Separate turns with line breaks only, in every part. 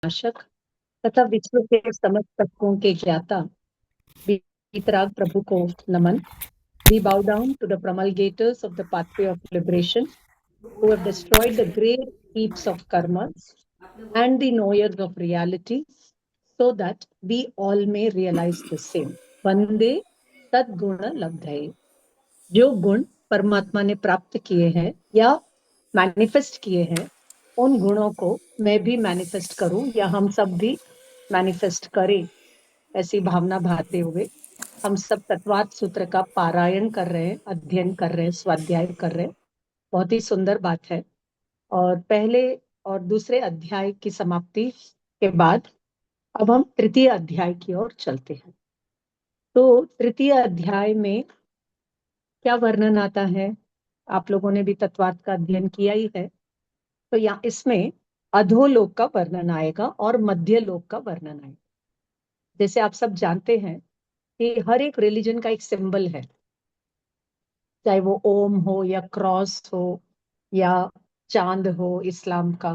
नाशक तथा विश्व के समस्त तत्वों के ज्ञाता वीतराग प्रभु को नमन. We bow down to the promulgators of the pathway of liberation, who have destroyed the great heaps of karma and the knowers of reality, so that we all may realize the same. वंदे तद्गुण लब्धये. जो गुण परमात्मा ने प्राप्त किए हैं या manifest किए हैं, उन गुणों को मैं भी मैनिफेस्ट करूं या हम सब भी मैनिफेस्ट करें, ऐसी भावना भाते हुए हम सब तत्वार्थ सूत्र का पारायण कर रहे हैं, अध्ययन कर रहे हैं, स्वाध्याय कर रहे हैं. बहुत ही सुंदर बात है. और पहले और दूसरे अध्याय की समाप्ति के बाद अब हम तृतीय अध्याय की ओर चलते हैं. तो तृतीय अध्याय में क्या वर्णन आता है? आप लोगों ने भी तत्वार्थ का अध्ययन किया ही है. तो यहाँ इसमें अधोलोक का वर्णन आएगा और मध्य लोक का वर्णन आएगा. जैसे आप सब जानते हैं कि हर एक रिलीजन का एक सिंबल है, चाहे वो ओम हो या क्रॉस हो या चांद हो इस्लाम का.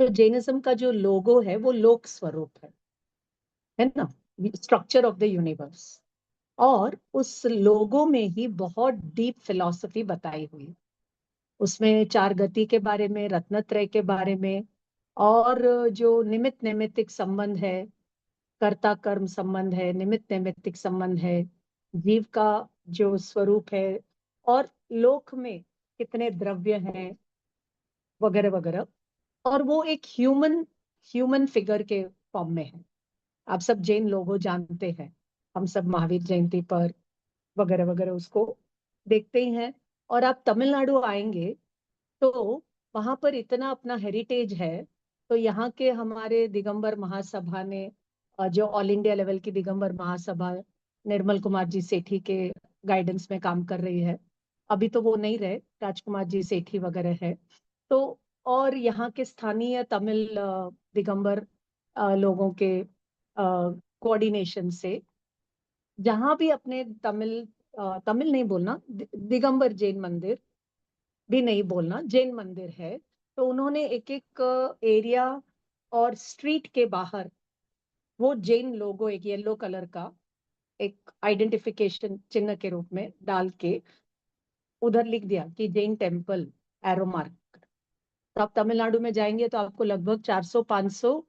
तो जैनिज्म का जो लोगो है वो लोक स्वरूप है ना, स्ट्रक्चर ऑफ द यूनिवर्स. और उस लोगो में ही बहुत डीप फिलॉसफी बताई हुई. उसमें चार गति के बारे में, रत्नत्रय के बारे में, और जो निमित्त नैमित्तिक संबंध है, कर्ता कर्म संबंध है, निमित्त नैमित्तिक संबंध है, जीव का जो स्वरूप है, और लोक में कितने द्रव्य हैं, वगैरह वगैरह. और वो एक ह्यूमन फिगर के फॉर्म में है. आप सब जैन लोगों जानते हैं, हम सब महावीर जयंती पर वगैरह वगैरह उसको देखते ही हैं. और आप तमिलनाडु आएंगे तो वहां पर इतना अपना हेरिटेज है. तो यहाँ के हमारे दिगंबर महासभा ने, जो ऑल इंडिया लेवल की दिगंबर महासभा निर्मल कुमार जी सेठी के गाइडेंस में काम कर रही है. अभी तो वो नहीं रहे, राजकुमार जी सेठी वगैरह है. तो और यहाँ के स्थानीय तमिल दिगंबर लोगों के कोऑर्डिनेशन से, जहां भी अपने तमिल नहीं बोलना, दिगंबर जैन मंदिर भी नहीं बोलना, जैन मंदिर है, तो उन्होंने एक एक एरिया और स्ट्रीट के बाहर वो जैन लोगो, एक येलो कलर का एक आइडेंटिफिकेशन चिन्ह के रूप में डाल के उधर लिख दिया कि जैन टेम्पल, एरो मार्क. तो आप तमिलनाडु में जाएंगे तो आपको लगभग 400-500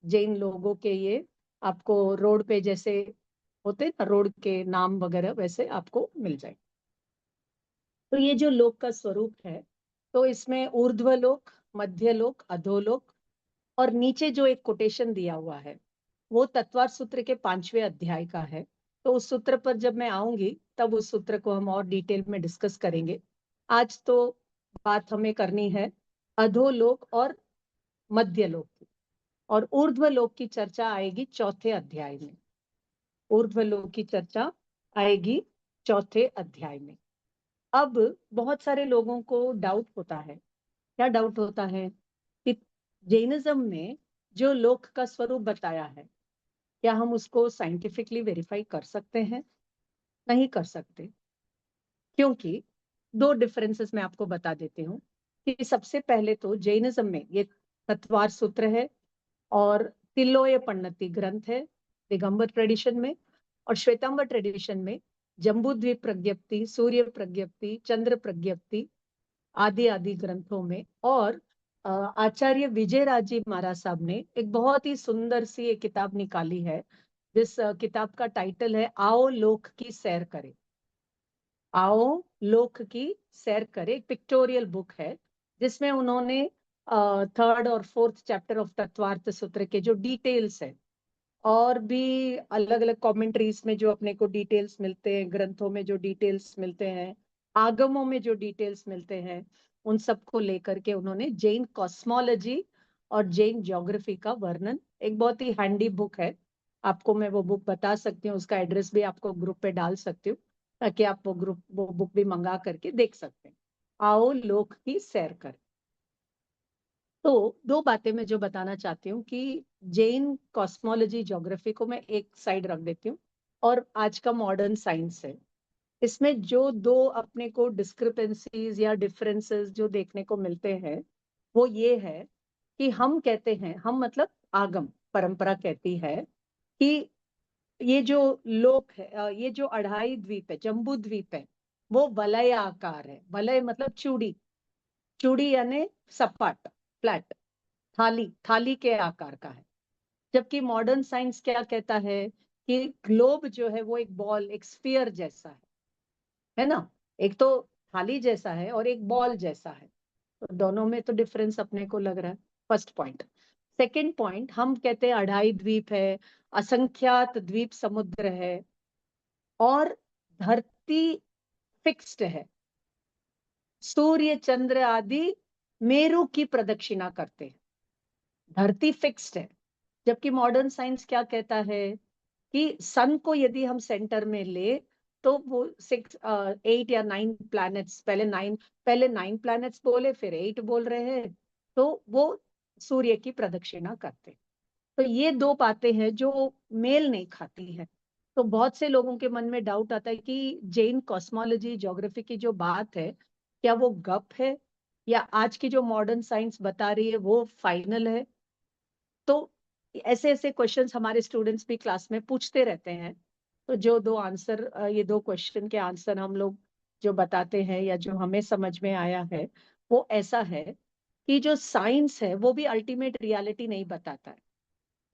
जैन लोगों के ये आपको रोड पे जैसे होते ना रोड के नाम वगैरह, वैसे आपको मिल जाए. तो ये जो लोक का स्वरूप है, तो इसमें ऊर्ध्वलोक, मध्यलोक, अधोलोक, और नीचे जो एक कोटेशन दिया हुआ है वो तत्वार्थ सूत्र के 5वें अध्याय का है. तो उस सूत्र पर जब मैं आऊंगी तब उस सूत्र को हम और डिटेल में डिस्कस करेंगे. आज तो बात हमें करनी है अधोलोक और मध्यलोक की. और ऊर्ध्वलोक की चर्चा आएगी चौथे अध्याय में. ऊर्ध्वलोक की चर्चा आएगी चौथे अध्याय में. अब बहुत सारे लोगों को डाउट होता है. क्या डाउट होता है? कि जैनिज्म ने जो लोक का स्वरूप बताया है, क्या हम उसको साइंटिफिकली वेरीफाई कर सकते हैं? नहीं कर सकते. क्योंकि दो डिफरेंसेस मैं आपको बता देती हूँ. कि सबसे पहले तो जैनिज्म में ये तत्वार सूत्र है और तिल्लोय पन्नति ग्रंथ है दिगंबर ट्रेडिशन में, और श्वेतांबर ट्रेडिशन में जम्बूद्वीप प्रज्ञप्ति, सूर्य प्रज्ञप्ति, चंद्र प्रज्ञप्ति आदि आदि ग्रंथों में. और आचार्य विजयराज जी महाराज साहब ने एक बहुत ही सुंदर सी एक किताब निकाली है, जिस किताब का टाइटल है आओ लोक की सैर करें. आओ लोक की सैर करें, एक पिक्टोरियल बुक है जिसमें उन्होंने थर्ड और फोर्थ चैप्टर ऑफ तत्वार्थ सूत्र के जो डिटेल्स है, और भी अलग अलग कमेंट्रीज में जो अपने को डिटेल्स मिलते हैं, ग्रंथों में जो डिटेल्स मिलते हैं, आगमों में जो डिटेल्स मिलते हैं, उन सबको लेकर के उन्होंने जैन कॉस्मोलॉजी और जैन ज्योग्राफी का वर्णन, एक बहुत ही हैंडी बुक है. आपको मैं वो बुक बता सकती हूँ, उसका एड्रेस भी आपको ग्रुप पे डाल सकती हूँ, ताकि आप वो बुक भी मंगा करके देख सकते हैं. आओ लोक की सैर करें. तो दो बातें मैं जो बताना चाहती हूँ कि जैन कॉस्मोलॉजी ज्योग्राफी को मैं एक साइड रख देती हूँ, और आज का मॉडर्न साइंस है, इसमें जो दो अपने को डिस्क्रिपेंसीज या डिफरेंसेस जो देखने को मिलते हैं, वो ये है कि हम कहते हैं, हम मतलब आगम परंपरा कहती है कि ये जो लोक है, ये जो अढ़ाई द्वीप है, जम्बू द्वीप है, वो वलय आकार है। वलय मतलब चूड़ी, चूड़ी यानी सपाट, फ्लैट, थाली, थाली के आकार का है। जबकि मॉडर्न साइंस क्या कहता है कि ग्लोब जो है वो एक बॉल, एक स्फीयर जैसा है ना। एक तो थाली जैसा है और एक बॉल जैसा है, तो दोनों में तो डिफरेंस अपने को लग रहा है। First point. सेकंड पॉइंट, हम कहते हैं अढ़ाई द्वीप है, असंख्यात द्वीप समुद्र है, और धरती फिक्स्ड है। सूर्य चंद्र आदि मेरु की प्रदक्षिणा करते हैं, धरती फिक्स्ड है। जबकि मॉडर्न साइंस क्या कहता है कि सन को यदि हम सेंटर में ले तो वो 8 या 9 प्लैनेट्स, पहले नाइन प्लैनेट्स बोले, फिर 8 बोल रहे हैं, तो वो सूर्य की प्रदक्षिणा करते। तो ये दो बातें हैं जो मेल नहीं खाती है। तो बहुत से लोगों के मन में डाउट आता है कि जैन कॉस्मोलॉजी, ज्योग्राफी की जो बात है, क्या वो गप है या आज की जो मॉडर्न साइंस बता रही है वो फाइनल है। तो ऐसे ऐसे क्वेश्चंस हमारे स्टूडेंट्स भी क्लास में पूछते रहते हैं। तो जो दो आंसर, ये दो क्वेश्चन के आंसर हम लोग जो बताते हैं या जो हमें समझ में आया है, वो ऐसा है कि जो साइंस है वो भी अल्टीमेट रियलिटी नहीं बताता है।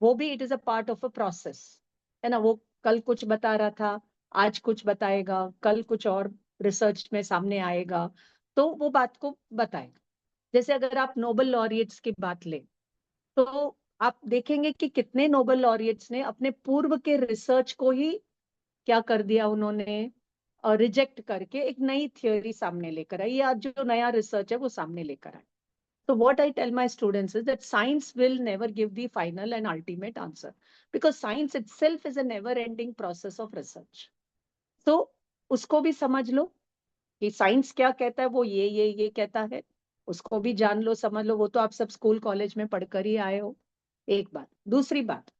वो भी it is a part of a process, है ना। वो कल कुछ बता रहा था, आज कुछ बताएगा, कल कुछ और रिसर्च में सामने आएगा, तो वो बात को बताएगा। जैसे अगर आप नोबेल लॉरिएट्स की बात लें, तो आप देखेंगे कि कितने नोबेल लॉरिएट्स ने अपने पूर्व के रिसर्च को ही क्या कर दिया उन्होंने, रिजेक्ट करके एक नई थियोरी सामने लेकर आई, या जो नया रिसर्च है वो सामने लेकर आए। So what I tell my students is that science will never give the final and ultimate answer, because science itself is a never ending process of research. So उसको भी समझ लो कि साइंस क्या कहता है, वो ये कहता है। उसको भी जान लो, समझ लो, वो तो आप सब स्कूल कॉलेज में पढ़कर ही आए हो। एक बात। दूसरी बात,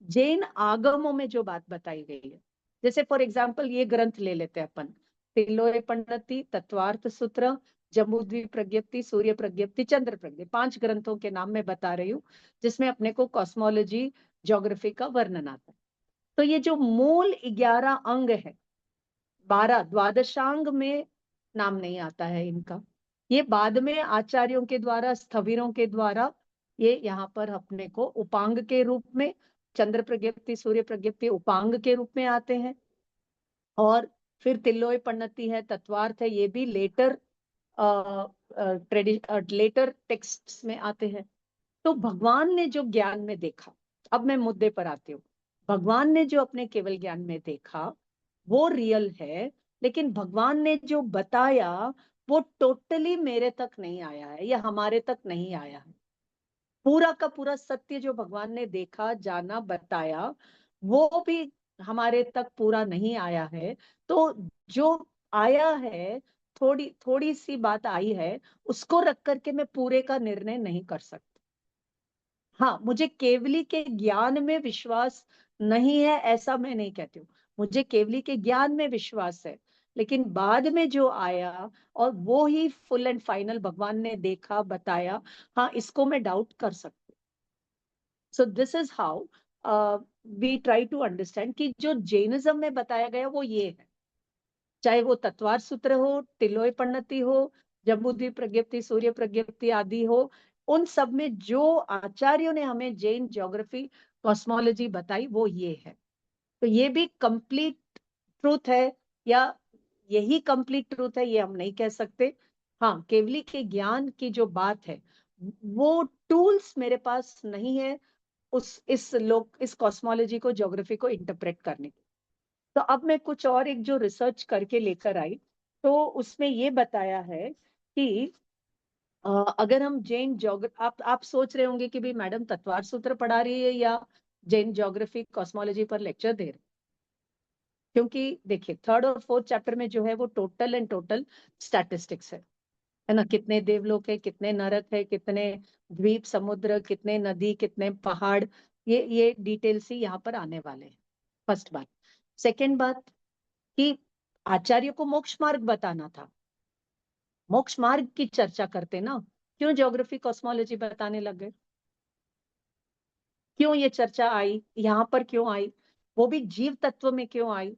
जैन आगमों में जो बात बताई गई है, जैसे फॉर एग्जाम्पल ये ग्रंथ ले लेते हैं अपन, तिलोय पंडिती, तत्वार्थ सूत्र, जम्बूद्वीप प्रज्ञप्ति, सूर्य प्रज्ञप्ति, चंद्र प्रज्ञप्ति, 5 ग्रंथों के नाम मैं बता रही हूँ, जिसमें अपने को कॉस्मोलॉजी, ज्योग्राफी का वर्णन आता है। तो ये जो मूल 11 अंग है, 12 द्वादशांग में नाम नहीं आता है इनका। ये बाद में आचार्यों के द्वारा, स्थविरों के द्वारा, ये यहाँ पर अपने को उपांग के रूप में, चंद्र प्रज्ञप्ति, सूर्य प्रज्ञप्ति उपांग के रूप में आते हैं। और फिर तिल्लोय पन्नति है, तत्वार्थ है, ये भी लेटर लेटर टेक्स्ट्स में आते हैं। तो भगवान ने जो ज्ञान में देखा, अब मैं मुद्दे पर आती हूँ, भगवान ने जो अपने केवल ज्ञान में देखा वो रियल है, लेकिन भगवान ने जो बताया वो टोटली मेरे तक नहीं आया है या हमारे तक नहीं आया है। पूरा का पूरा सत्य जो भगवान ने देखा, जाना, बताया, वो भी हमारे तक पूरा नहीं आया है। तो जो आया है, थोड़ी थोड़ी सी बात आई है, उसको रख करके मैं पूरे का निर्णय नहीं कर सकती। हाँ, मुझे केवली के ज्ञान में विश्वास नहीं है ऐसा मैं नहीं कहती हूँ, मुझे केवली के ज्ञान में विश्वास है, लेकिन बाद में जो आया और वो ही फुल एंड फाइनल भगवान ने देखा, बताया, हाँ, इसको मैं डाउट कर सकती हूँ। So this is how we try to understand कि जो जैनिज्म में बताया गया वो ये है, चाहे वो तत्वार सूत्र हो, तिलोय पन्नति हो, जम्बूद्वीप प्रज्ञप्ति, सूर्य प्रज्ञप्ति आदि हो, उन सब में जो आचार्यों ने हमें जैन ज्योग्राफी, कॉस्मोलॉजी बताई वो ये है। तो ये भी कंप्लीट ट्रूथ है या यही कंप्लीट ट्रूथ है, ये हम नहीं कह सकते। हाँ, केवली के ज्ञान की जो बात है, वो टूल्स मेरे पास नहीं है इस कॉस्मोलॉजी को, ज्योग्राफी को इंटरप्रेट करने की। तो अब मैं कुछ और एक जो रिसर्च करके लेकर आई, तो उसमें ये बताया है कि अगर हम जैन ज्योग्राफी, आप सोच रहे होंगे कि भाई मैडम तत्वार सूत्र पढ़ा रही है या जैन ज्योग्राफी कॉस्मोलॉजी पर लेक्चर दे रहे, क्योंकि देखिए 3rd और 4th चैप्टर में जो है वो टोटल एंड टोटल स्टैटिस्टिक्स है ना। कितने देवलोक है, कितने नरक है, कितने द्वीप समुद्र, कितने नदी, कितने पहाड़, ये डिटेल्स ही यहाँ पर आने वाले हैं। फर्स्ट बात। सेकेंड बात कि आचार्य को मोक्ष मार्ग बताना था, मोक्ष मार्ग की चर्चा करते ना, क्यों ज्योग्राफी कॉस्मोलॉजी बताने लग गए। क्यों ये चर्चा आई, यहाँ पर क्यों आई, वो भी जीव तत्व में क्यों आई?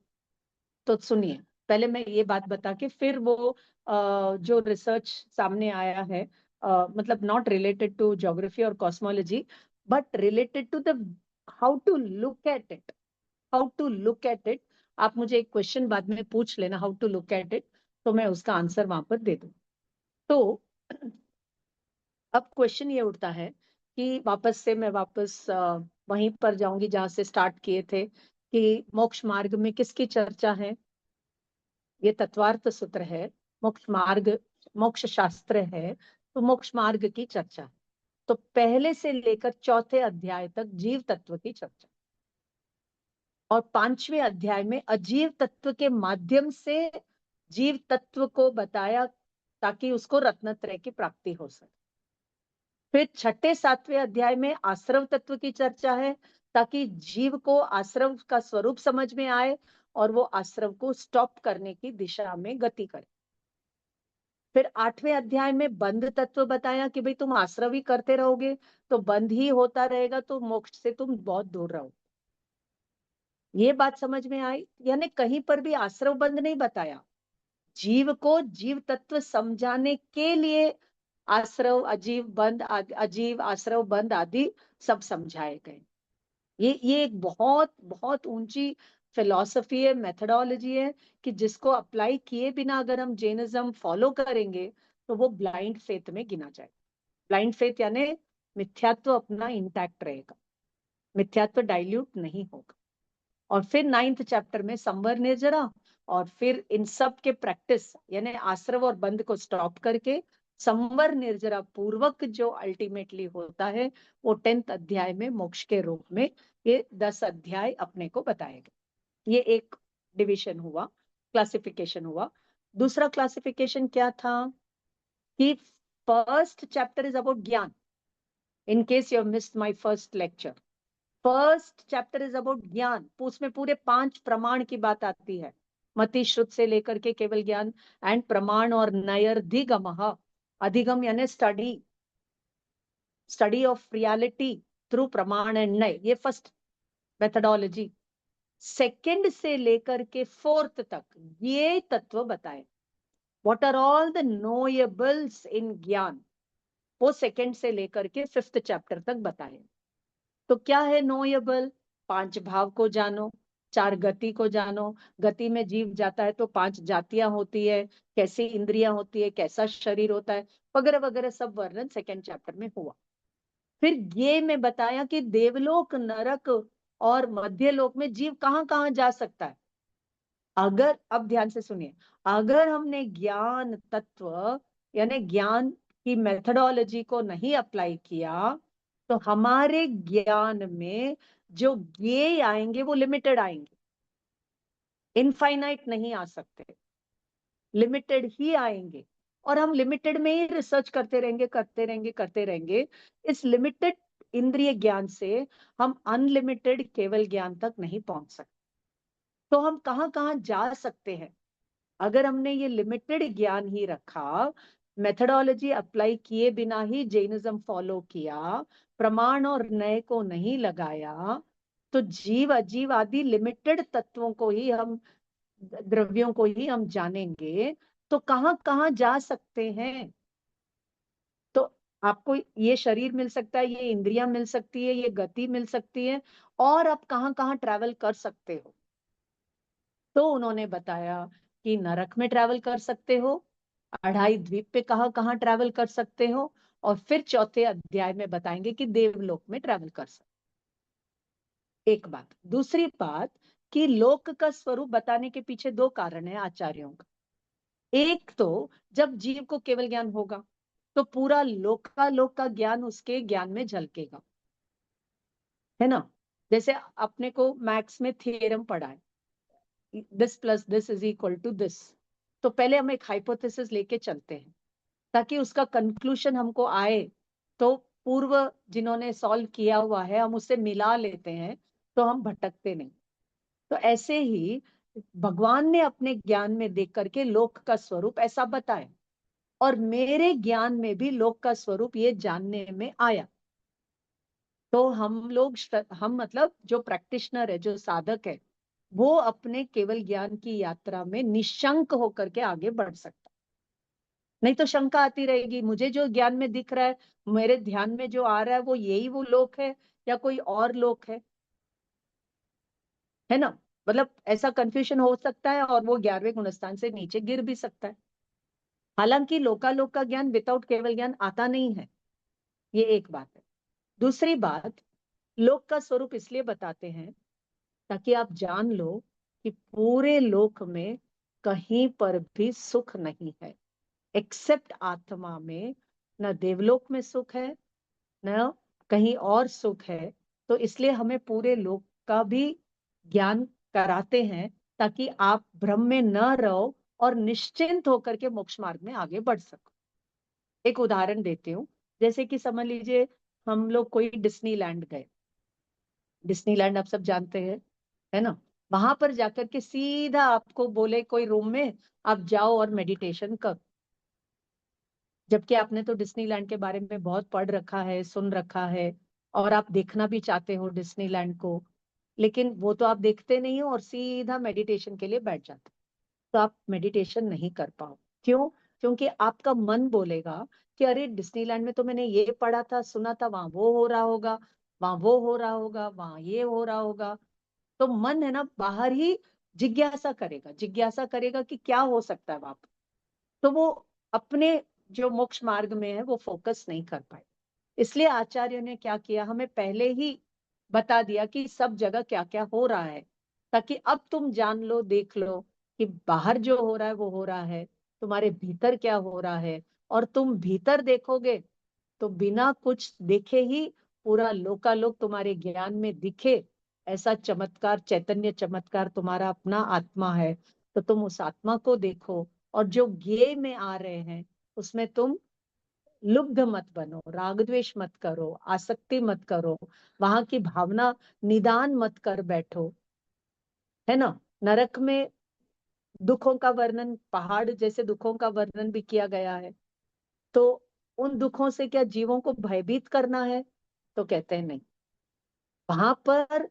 तो सुनिए, पहले मैं ये बात बता के फिर वो जो रिसर्च सामने आया है, मतलब नॉट रिलेटेड टू ज्योग्राफी और cosmology, but related to the how to look at it, how to look at it. आप मुझे एक क्वेश्चन बाद में पूछ लेना, how to look at it, तो मैं उसका आंसर वहां पर दे दूं। तो अब क्वेश्चन ये उठता है कि वापस से मैं वापस वहीं पर जाऊंगी जहां से स्टार्ट किए थे, कि मोक्ष मार्ग में किसकी चर्चा है? ये तत्वार्थ सूत्र है, मोक्ष मार्ग, मोक्ष शास्त्र है, तो मोक्ष मार्ग की चर्चा है। तो पहले से लेकर चौथे अध्याय तक जीव तत्व की चर्चा, और पांचवें अध्याय में अजीव तत्व के माध्यम से जीव तत्व को बताया, ताकि उसको रत्नत्रय की प्राप्ति हो सके। फिर छठे सातवें अध्याय में आश्रव तत्व की चर्चा है, ताकि जीव को आश्रव का स्वरूप समझ में आए और वो आश्रव को स्टॉप करने की दिशा में गति करे। फिर आठवें अध्याय में बंध तत्व बताया कि भाई तुम आश्रव ही करते रहोगे तो बंध ही होता रहेगा, तो मोक्ष से तुम बहुत दूर रहो। ये बात समझ में आई? यानी कहीं पर भी आश्रव बंध नहीं बताया, जीव को जीव तत्व समझाने के लिए आश्रव अजीव बंध अजीव आश्रव बंध आदि सब समझाए गए। ये एक बहुत बहुत ऊंची फिलॉसफी है, मेथडोलॉजी है, कि जिसको अप्लाई किए बिना अगर हम जैनिज्म फॉलो करेंगे तो वो ब्लाइंड फेथ में गिना जाए। ब्लाइंड फेथ यानी मिथ्यात्व अपना इंटैक्ट रहेगा, मिथ्यात्व डाइल्यूट नहीं होगा। और फिर 9th चैप्टर में संवर निर्जरा, और फिर इन सब के प्रैक्टिस यानी आश्रव और बंध को स्टॉप करके संवर निर्जरा पूर्वक जो अल्टीमेटली होता है, वो 10th अध्याय में मोक्ष के रूप में ये 10 अध्याय अपने को बताएगा। ये एक डिविजन हुआ, क्लासिफिकेशन हुआ। दूसरा क्लासिफिकेशन क्या था कि फर्स्ट चैप्टर इज अबाउट ज्ञान, in case you have missed my first lecture. First chapter is about ज्ञान, उसमें पूरे 5 प्रमाण की बात आती है, मति श्रुत से लेकर के केवल ज्ञान, एंड प्रमाण और नयर्धिगम, अधिगम यानी study, study of reality through प्रमाण एंड नय, ये फर्स्ट मेथडोलॉजी। सेकंड से लेकर के फोर्थ तक ये तत्व बताए, व्हाट आर ऑल द नोएबल्स इन ज्ञान, वो सेकंड से लेकर के 5th चैप्टर तक बताए। तो क्या है नोएबल? 5 भाव को जानो, 4 गति को जानो, गति में जीव जाता है तो 5 जातियां होती है, कैसी इंद्रियां होती है, कैसा शरीर होता है, वगैरह वगैरह सब वर्णन सेकंड चैप्टर में हुआ। फिर ये मैं बताया कि देवलोक, नरक और मध्यलोक में जीव कहाँ कहाँ जा सकता है। अगर, अब ध्यान से सुनिए, अगर हमने ज्ञान तत्व यानी ज्ञान की मेथडोलॉजी को नहीं अप्लाई किया, तो हमारे ज्ञान में जो ज्ञेय आएंगे वो लिमिटेड आएंगे, इनफाइनाइट नहीं आ सकते, लिमिटेड ही आएंगे। और हम लिमिटेड में ही रिसर्च करते रहेंगे, करते रहेंगे, करते रहेंगे। इस लिमिटेड इंद्रिय ज्ञान से हम अनलिमिटेड केवल ज्ञान तक नहीं पहुंच सकते। तो हम कहाँ कहाँ जा सकते हैं? अगर हमने ये लिमिटेड ज्ञान ही रखा, मेथडोलॉजी अप्लाई किए बिना ही जैनिज्म फॉलो किया, प्रमाण और नए को नहीं लगाया, तो जीव अजीव आदि लिमिटेड तत्वों को ही हम, द्रव्यों को ही हम जानेंगे, तो कहाँ कहाँ जा सकते हैं? तो आपको ये शरीर मिल सकता है, ये इंद्रियां मिल सकती है, ये गति मिल सकती है, और आप कहाँ कहाँ ट्रैवल कर सकते हो? तो उन्होंने बताया कि नरक में ट्रैवल कर सकते हो, अढ़ाई द्वीप पे कहाँ कहाँ ट्रैवल कर सकते हो, और फिर चौथे अध्याय में बताएंगे कि देवलोक में ट्रैवल कर सकते। एक बात। दूसरी बात कि लोक का स्वरूप बताने के पीछे 2 कारण है आचार्यों का। एक तो जब जीव को केवल ज्ञान होगा तो पूरा लोक का ज्ञान उसके ज्ञान में झलकेगा, है ना? जैसे अपने को मैथ्स में थ्योरम पढ़ा है, this plus this is equal to this, तो पहले हम एक हाइपोथेसिस लेके चलते हैं ताकि उसका कंक्लूजन हमको आए, तो पूर्व जिन्होंने सॉल्व किया हुआ है हम उससे मिला लेते हैं, तो हम भटकते नहीं। तो ऐसे ही भगवान ने अपने ज्ञान में देख करके लोक का स्वरूप ऐसा बताया, और मेरे ज्ञान में भी लोक का स्वरूप ये जानने में आया। तो हम मतलब जो प्रैक्टिशनर है, जो साधक है, वो अपने केवल ज्ञान की यात्रा में निशंक होकर के आगे बढ़ सकता। नहीं तो शंका आती रहेगी, मुझे जो ज्ञान में दिख रहा है, मेरे ध्यान में जो आ रहा है, वो यही वो लोक है या कोई और लोक है ना। मतलब ऐसा कंफ्यूजन हो सकता है और वो 11वें गुणस्थान से नीचे गिर भी सकता है। हालांकि लोकालोक का ज्ञान विदाउट केवल ज्ञान आता नहीं है, ये एक बात है। दूसरी बात, लोक का स्वरूप इसलिए बताते हैं ताकि आप जान लो कि पूरे लोक में कहीं पर भी सुख नहीं है, एक्सेप्ट आत्मा में। न देवलोक में सुख है, न कहीं और सुख है। तो इसलिए हमें पूरे लोक का भी ज्ञान कराते हैं ताकि आप भ्रम में न रहो और निश्चिंत होकर के मोक्ष मार्ग में आगे बढ़ सको। एक उदाहरण देती हूँ। जैसे कि समझ लीजिए हम लोग कोई डिज्नीलैंड गए। डिज्नीलैंड आप सब जानते हैं, है ना। वहां पर जाकर के सीधा आपको बोले कोई रूम में आप जाओ और मेडिटेशन करो, जबकि आपने तो डिज्नीलैंड के बारे में बहुत पढ़ रखा है, सुन रखा है, और आप देखना भी चाहते हो डिज्नीलैंड को, लेकिन वो तो आप देखते नहीं हो और सीधा मेडिटेशन के लिए बैठ जाते हो। तो आप मेडिटेशन नहीं कर पाओ। क्यों? क्योंकि आपका मन बोलेगा कि अरे डिज्नीलैंड में तो मैंने ये पढ़ा था, सुना था, वहां वो हो रहा होगा, वहां वो हो रहा होगा, वहां ये हो रहा होगा। तो मन है ना, बाहर ही जिज्ञासा करेगा कि क्या हो सकता है वहां पर। तो वो अपने जो मोक्ष मार्ग में है वो फोकस नहीं कर पाए। इसलिए आचार्य ने क्या किया, हमें पहले ही बता दिया कि सब जगह क्या क्या हो रहा है, ताकि अब तुम जान लो, देख लो कि बाहर जो हो रहा है वो हो रहा है, तुम्हारे भीतर क्या हो रहा है। और तुम भीतर देखोगे तो बिना कुछ देखे ही पूरा लोकालोक तुम्हारे ज्ञान में दिखे, ऐसा चमत्कार, चैतन्य चमत्कार तुम्हारा अपना आत्मा है। तो तुम उस आत्मा को देखो, और जो ज्ञेय में आ रहे हैं उसमें तुम लुब्ध मत बनो, राग द्वेष मत करो, आसक्ति मत करो, वहां की भावना निदान मत कर बैठो, है ना। नरक में दुखों का वर्णन, पहाड़ जैसे दुखों का वर्णन भी किया गया है। तो उन दुखों से क्या जीवों को भयभीत करना है? तो कहते हैं नहीं। वहां पर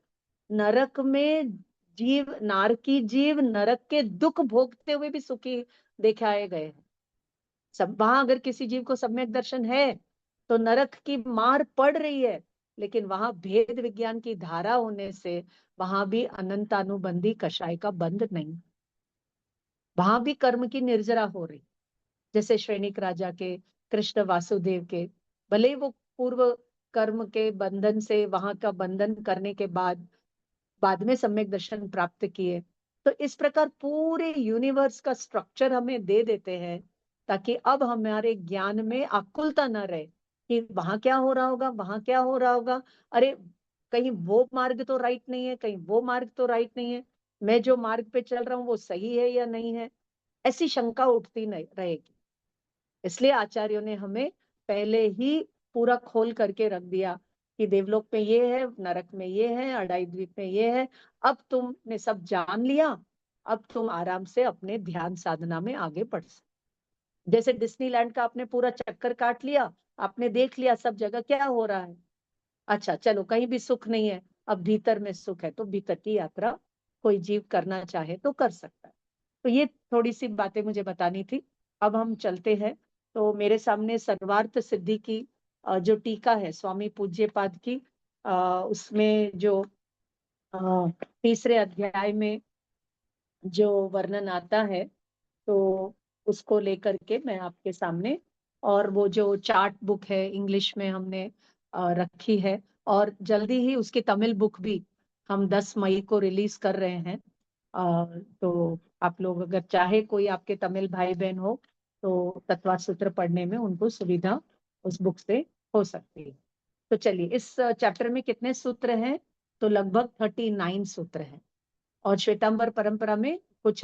नरक में नारकी जीव नरक के दुख भोगते हुए भी सुखी दिखाए गए हैं। सब वहां अगर किसी जीव को सम्यक दर्शन है तो नरक की मार पड़ रही है, लेकिन वहां भेद विज्ञान की धारा होने से वहां भी अनंतानुबंधी कषाय का बंध नहीं, वहां भी कर्म की निर्जरा हो रही। जैसे श्रेणिक राजा के, कृष्ण वासुदेव के, भले ही वो पूर्व कर्म के बंधन से, वहां का बंधन करने के बाद बाद में सम्यक दर्शन प्राप्त किए। तो इस प्रकार पूरे यूनिवर्स का स्ट्रक्चर हमें दे देते हैं ताकि अब हमारे ज्ञान में आकुलता न रहे कि वहां क्या हो रहा होगा, वहां क्या हो रहा होगा। अरे कहीं वो मार्ग तो राइट नहीं है, कहीं वो मार्ग तो राइट नहीं है, मैं जो मार्ग पे चल रहा हूँ वो सही है या नहीं है, ऐसी शंका उठती नहीं रहेगी। इसलिए आचार्यों ने हमें पहले ही पूरा खोल करके रख दिया कि देवलोक में ये है, नरक में ये है, अड़ाई द्वीप में ये है। अब तुमने सब जान लिया, अब तुम आराम से अपने ध्यान साधना में आगे बढ़ सकते। जैसे डिज्नीलैंड का आपने पूरा चक्कर काट लिया, आपने देख लिया सब जगह क्या हो रहा है। अच्छा चलो, कहीं भी सुख नहीं है, अब भीतर में सुख है, तो भीतर की यात्रा कोई जीव करना चाहे तो कर सकता है। तो ये थोड़ी सी बातें मुझे बतानी थी। अब हम चलते हैं। तो मेरे सामने सर्वार्थ सिद्धि की जो टीका है स्वामी पूज्यपाद की, उसमें जो तीसरे अध्याय में जो वर्णन आता है, तो उसको लेकर के मैं आपके सामने, और वो जो चार्ट बुक है इंग्लिश में हमने रखी है, और जल्दी ही उसकी तमिल बुक भी हम 10 मई को रिलीज कर रहे हैं। तो आप लोग अगर चाहे, कोई आपके तमिल भाई बहन हो तो तत्व सूत्र पढ़ने में उनको सुविधा उस बुक से हो सकती है। तो चलिए, इस चैप्टर में कितने सूत्र हैं? तो लगभग 39 सूत्र हैं, और श्वेतांबर परंपरा में कुछ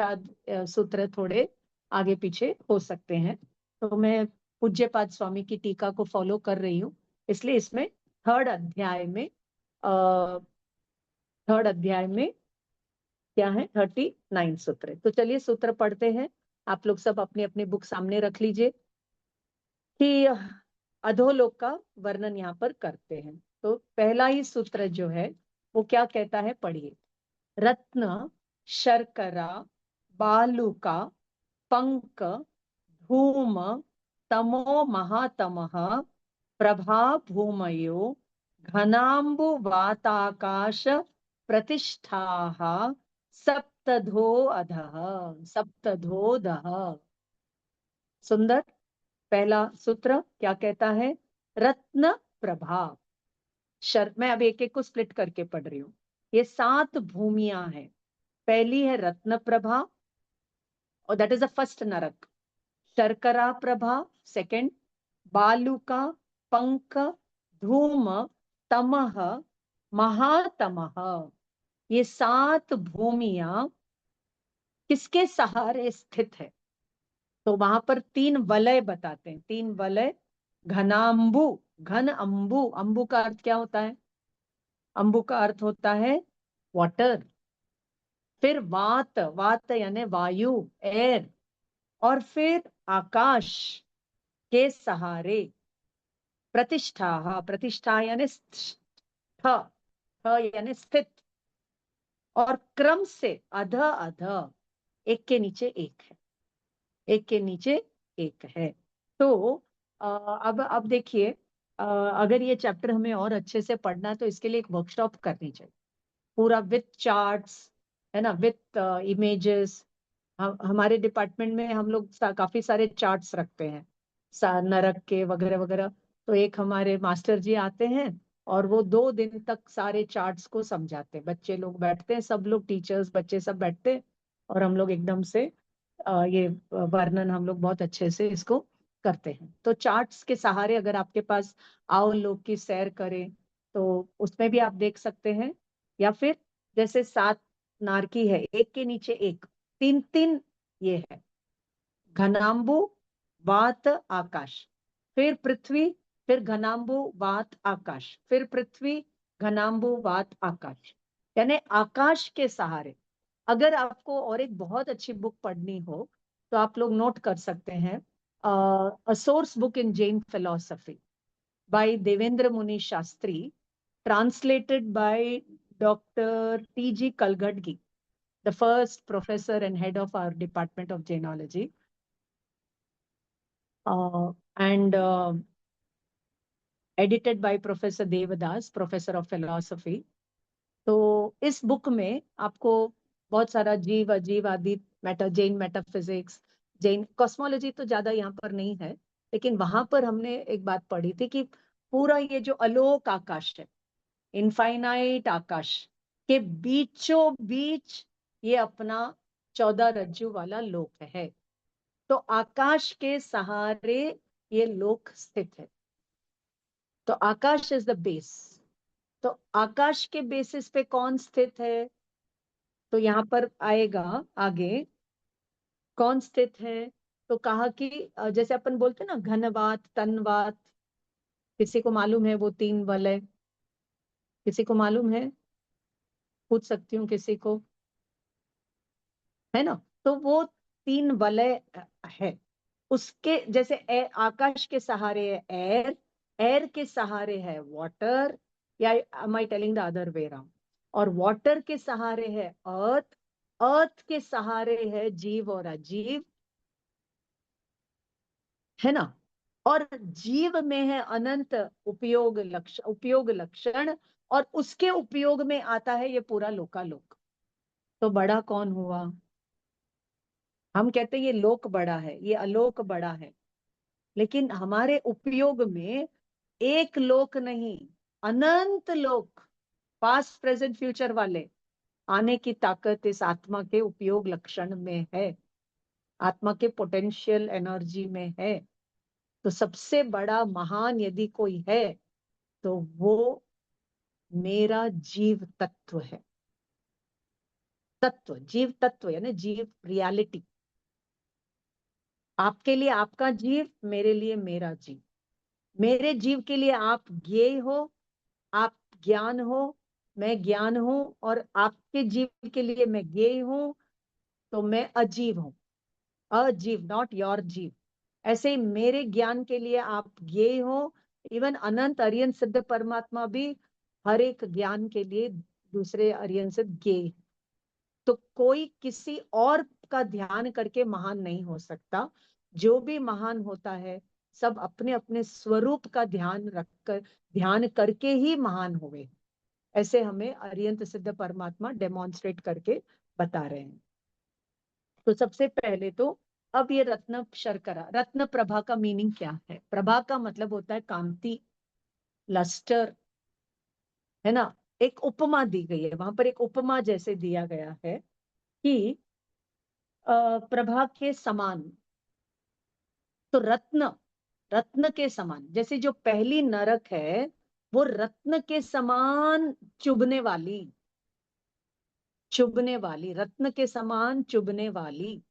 सूत्र थोड़े आगे पीछे हो सकते हैं। तो मैं पूज्यपाद स्वामी की टीका को फॉलो कर रही हूँ, इसलिए इसमें थर्ड अध्याय में अः थर्ड अध्याय में क्या है, 39 सूत्र। तो चलिए सूत्र पढ़ते हैं। आप लोग सब अपनी अपनी बुक सामने रख लीजिए कि अधोलोक का वर्णन यहाँ पर करते हैं। तो पहला ही सूत्र जो है वो क्या कहता है, पढ़िए। रत्न, शर्करा, बालुका, पंक, धूम, तमो महातमः, प्रभा भूमयो, घनाम्बुवाताकाश प्रतिष्ठाः, सप्तधो अधः, सप्तधोदः। सुंदर। पहला सूत्र क्या कहता है? रत्न प्रभा। मैं अब एक एक को स्प्लिट करके पढ़ रही हूँ। ये 7 भूमियां हैं। पहली है रत्न प्रभा, और दैट इज द फर्स्ट नरक। शर्करा प्रभा सेकंड, बालुका, पंक, धूम, तमह, महातमह। ये 7 भूमियां किसके सहारे स्थित है? तो वहां पर 3 वलय बताते हैं, 3 वलय। घनाम्बु, घन अंबु, अंबु का अर्थ क्या होता है? अंबु का अर्थ होता है वाटर। फिर वात, वात यानी वायु, एयर। और फिर आकाश के सहारे प्रतिष्ठा, प्रतिष्ठा यानी यानी स्थित। और क्रम से अध अध, एक के नीचे एक है, एक के नीचे एक है। तो अब देखिए, अगर ये चैप्टर हमें और अच्छे से पढ़ना है तो इसके लिए एक वर्कशॉप करनी चाहिए, पूरा विथ चार्ट्स, है ना, विथ इमेजेस। हमारे डिपार्टमेंट में हम लोग काफी सारे चार्ट्स रखते हैं, नरक के वगैरह वगैरह। तो एक हमारे मास्टर जी आते हैं और वो 2 दिन तक सारे चार्ट्स को समझाते हैं। बच्चे लोग बैठते हैं, सब लोग, टीचर्स, बच्चे सब बैठते हैं, और हम लोग एकदम से ये वर्णन हम लोग बहुत अच्छे से इसको करते हैं। तो चार्ट्स के सहारे अगर आपके पास आओ लोग की सैर करें तो उसमें भी आप देख सकते हैं। या फिर जैसे 7 नारकी है, एक के नीचे एक, 3 3 ये है। घनाम्बु, वात, आकाश, फिर पृथ्वी, फिर घनाम्बु, वात, आकाश, फिर पृथ्वी, घनाम्बु, वात, आकाश। यानी आकाश के सहारे। अगर आपको और एक बहुत अच्छी बुक पढ़नी हो तो आप लोग नोट कर सकते हैं, a source book in Jain philosophy by Devendra Muni Shastri, translated by Dr. T.G. Kalgadgi, the first professor and head of our Department of Jainology, and edited by Professor Devadas, Professor of Philosophy. तो इस बुक में आपको बहुत सारा जीव अजीव आदि, जैन मेटाफिजिक्स, जैन कॉस्मोलॉजी तो ज्यादा यहाँ पर नहीं है, लेकिन वहां पर हमने एक बात पढ़ी थी कि पूरा ये जो अलोक आकाश है, इनफाइनाइट आकाश के बीचों बीच ये अपना 14 रज्जु वाला लोक है। तो आकाश के सहारे ये लोक स्थित है। तो आकाश इज द बेस। तो आकाश के बेसिस पे कौन स्थित है? तो यहाँ पर आएगा आगे कौन स्थित है। तो कहा कि जैसे अपन बोलते हैं ना, घनवात, तनवात, किसी को मालूम है वो 3 वलय? किसी को मालूम है? पूछ सकती हूँ किसी को, है ना? तो वो 3 वलय है। उसके जैसे आकाश के सहारे है एयर, एयर के सहारे है वाटर, या am I telling the other way around? और वाटर के सहारे है अर्थ, अर्थ के सहारे है जीव और अजीव, है ना? और जीव में है अनंत उपयोग लक्षण, और उसके उपयोग में आता है ये पूरा लोकालोक। तो बड़ा कौन हुआ? हम कहते हैं ये लोक बड़ा है, ये अलोक बड़ा है, लेकिन हमारे उपयोग में एक लोक नहीं, अनंत लोक, पास्ट प्रेजेंट फ्यूचर वाले आने की ताकत इस आत्मा के उपयोग लक्षण में है, आत्मा के पोटेंशियल एनर्जी में है। तो सबसे बड़ा महान यदि कोई है तो वो मेरा जीव तत्व है। तत्व, जीव तत्व यानी जीव रियलिटी। आपके लिए आपका जीव, मेरे लिए मेरा जीव। मेरे जीव के लिए आप ज्ञेय हो, आप ज्ञान हो, मैं ज्ञान हूं, और आपके जीव के लिए मैं ज्ञेय हूं, तो मैं अजीव हूं। अजीव, नॉट योर जीव। ऐसे ही मेरे ज्ञान के लिए आप ज्ञेय हो, इवन अनंत अरियन सिद्ध परमात्मा भी हर एक ज्ञान के लिए दूसरे अरियन सिद्ध ज्ञेय। तो कोई किसी और का ध्यान करके महान नहीं हो सकता। जो भी महान होता है सब अपने अपने स्वरूप का ध्यान रखकर, ध्यान करके ही महान हुए। ऐसे हमें अरियंत सिद्ध परमात्मा डेमोन्स्ट्रेट करके बता रहे हैं। तो सबसे पहले तो अब ये रत्न शर्करा, रत्न प्रभा का मीनिंग क्या है? प्रभा का मतलब होता है कांति, लस्टर, है ना। एक उपमा दी गई है वहां पर, एक उपमा जैसे दिया गया है कि प्रभा के समान। तो रत्न, रत्न के समान, जैसे जो पहली नरक है वो रत्न के समान चुभने वाली, चुभने वाली, रत्न के समान चुभने वाली।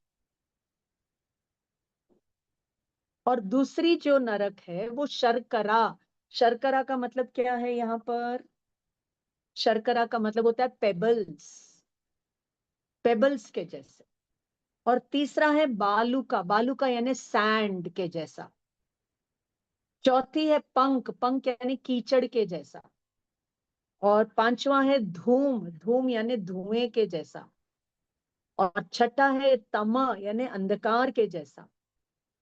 और दूसरी जो नरक है वो शर्करा। शर्करा का मतलब क्या है यहाँ पर? शर्करा का मतलब होता है पेबल्स, पेबल्स के जैसे। और तीसरा है बालूका, बालूका यानी सैंड के जैसा। चौथी है पंख, पंख यानी कीचड़ के जैसा। और पांचवा है धूम, धूम यानी धुएं के जैसा। और छठा है तम यानी अंधकार के जैसा।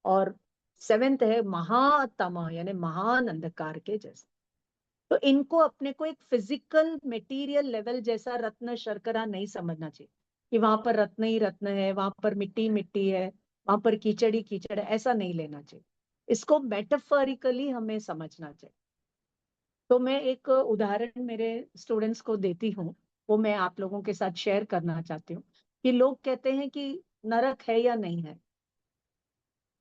और सेवेंथ है महातम यानी महान अंधकार के जैसा। तो इनको अपने को एक फिजिकल मेटीरियल लेवल जैसा रत्न शर्करा नहीं समझना चाहिए कि वहां पर रत्न ही रत्न है, वहां पर मिट्टी मिट्टी है, वहां पर कीचड़ ही कीचड़ है, ऐसा नहीं लेना चाहिए। इसको मेटाफोरिकली हमें समझना चाहिए। तो मैं एक उदाहरण मेरे स्टूडेंट्स को देती हूँ, वो मैं आप लोगों के साथ शेयर करना चाहती हूँ। कि लोग कहते हैं कि नरक है या नहीं है।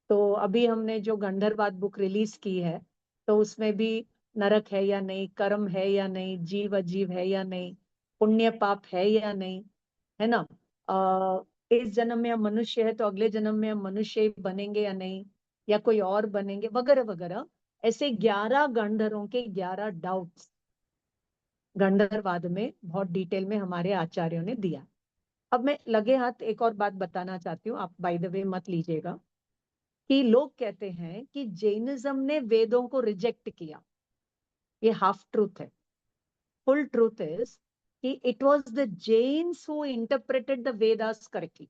तो अभी हमने जो गंधर्वाद बुक रिलीज की है, तो उसमें भी नरक है या नहीं, कर्म है या नहीं, जीव अजीव है या नहीं, पुण्य पाप है या नहीं, है ना। इस जन्म में हम मनुष्य है तो अगले जन्म में हम मनुष्य ही बनेंगे या नहीं, या कोई और बनेंगे, वगैरह वगैरह। ऐसे 11 गंधर्वों के 11 डाउट्स गंधर्वाद में बहुत डिटेल में हमारे आचार्यों ने दिया। अब मैं लगे हाथ एक और बात बताना चाहती हूँ, आप बाय द वे मत लीजिएगा। कि लोग कहते हैं कि जैनिज्म ने वेदों को रिजेक्ट किया। ये हाफ ट्रूथ है। फुल ट्रूथ इज कि it was the Jains who interpreted the Vedas correctly.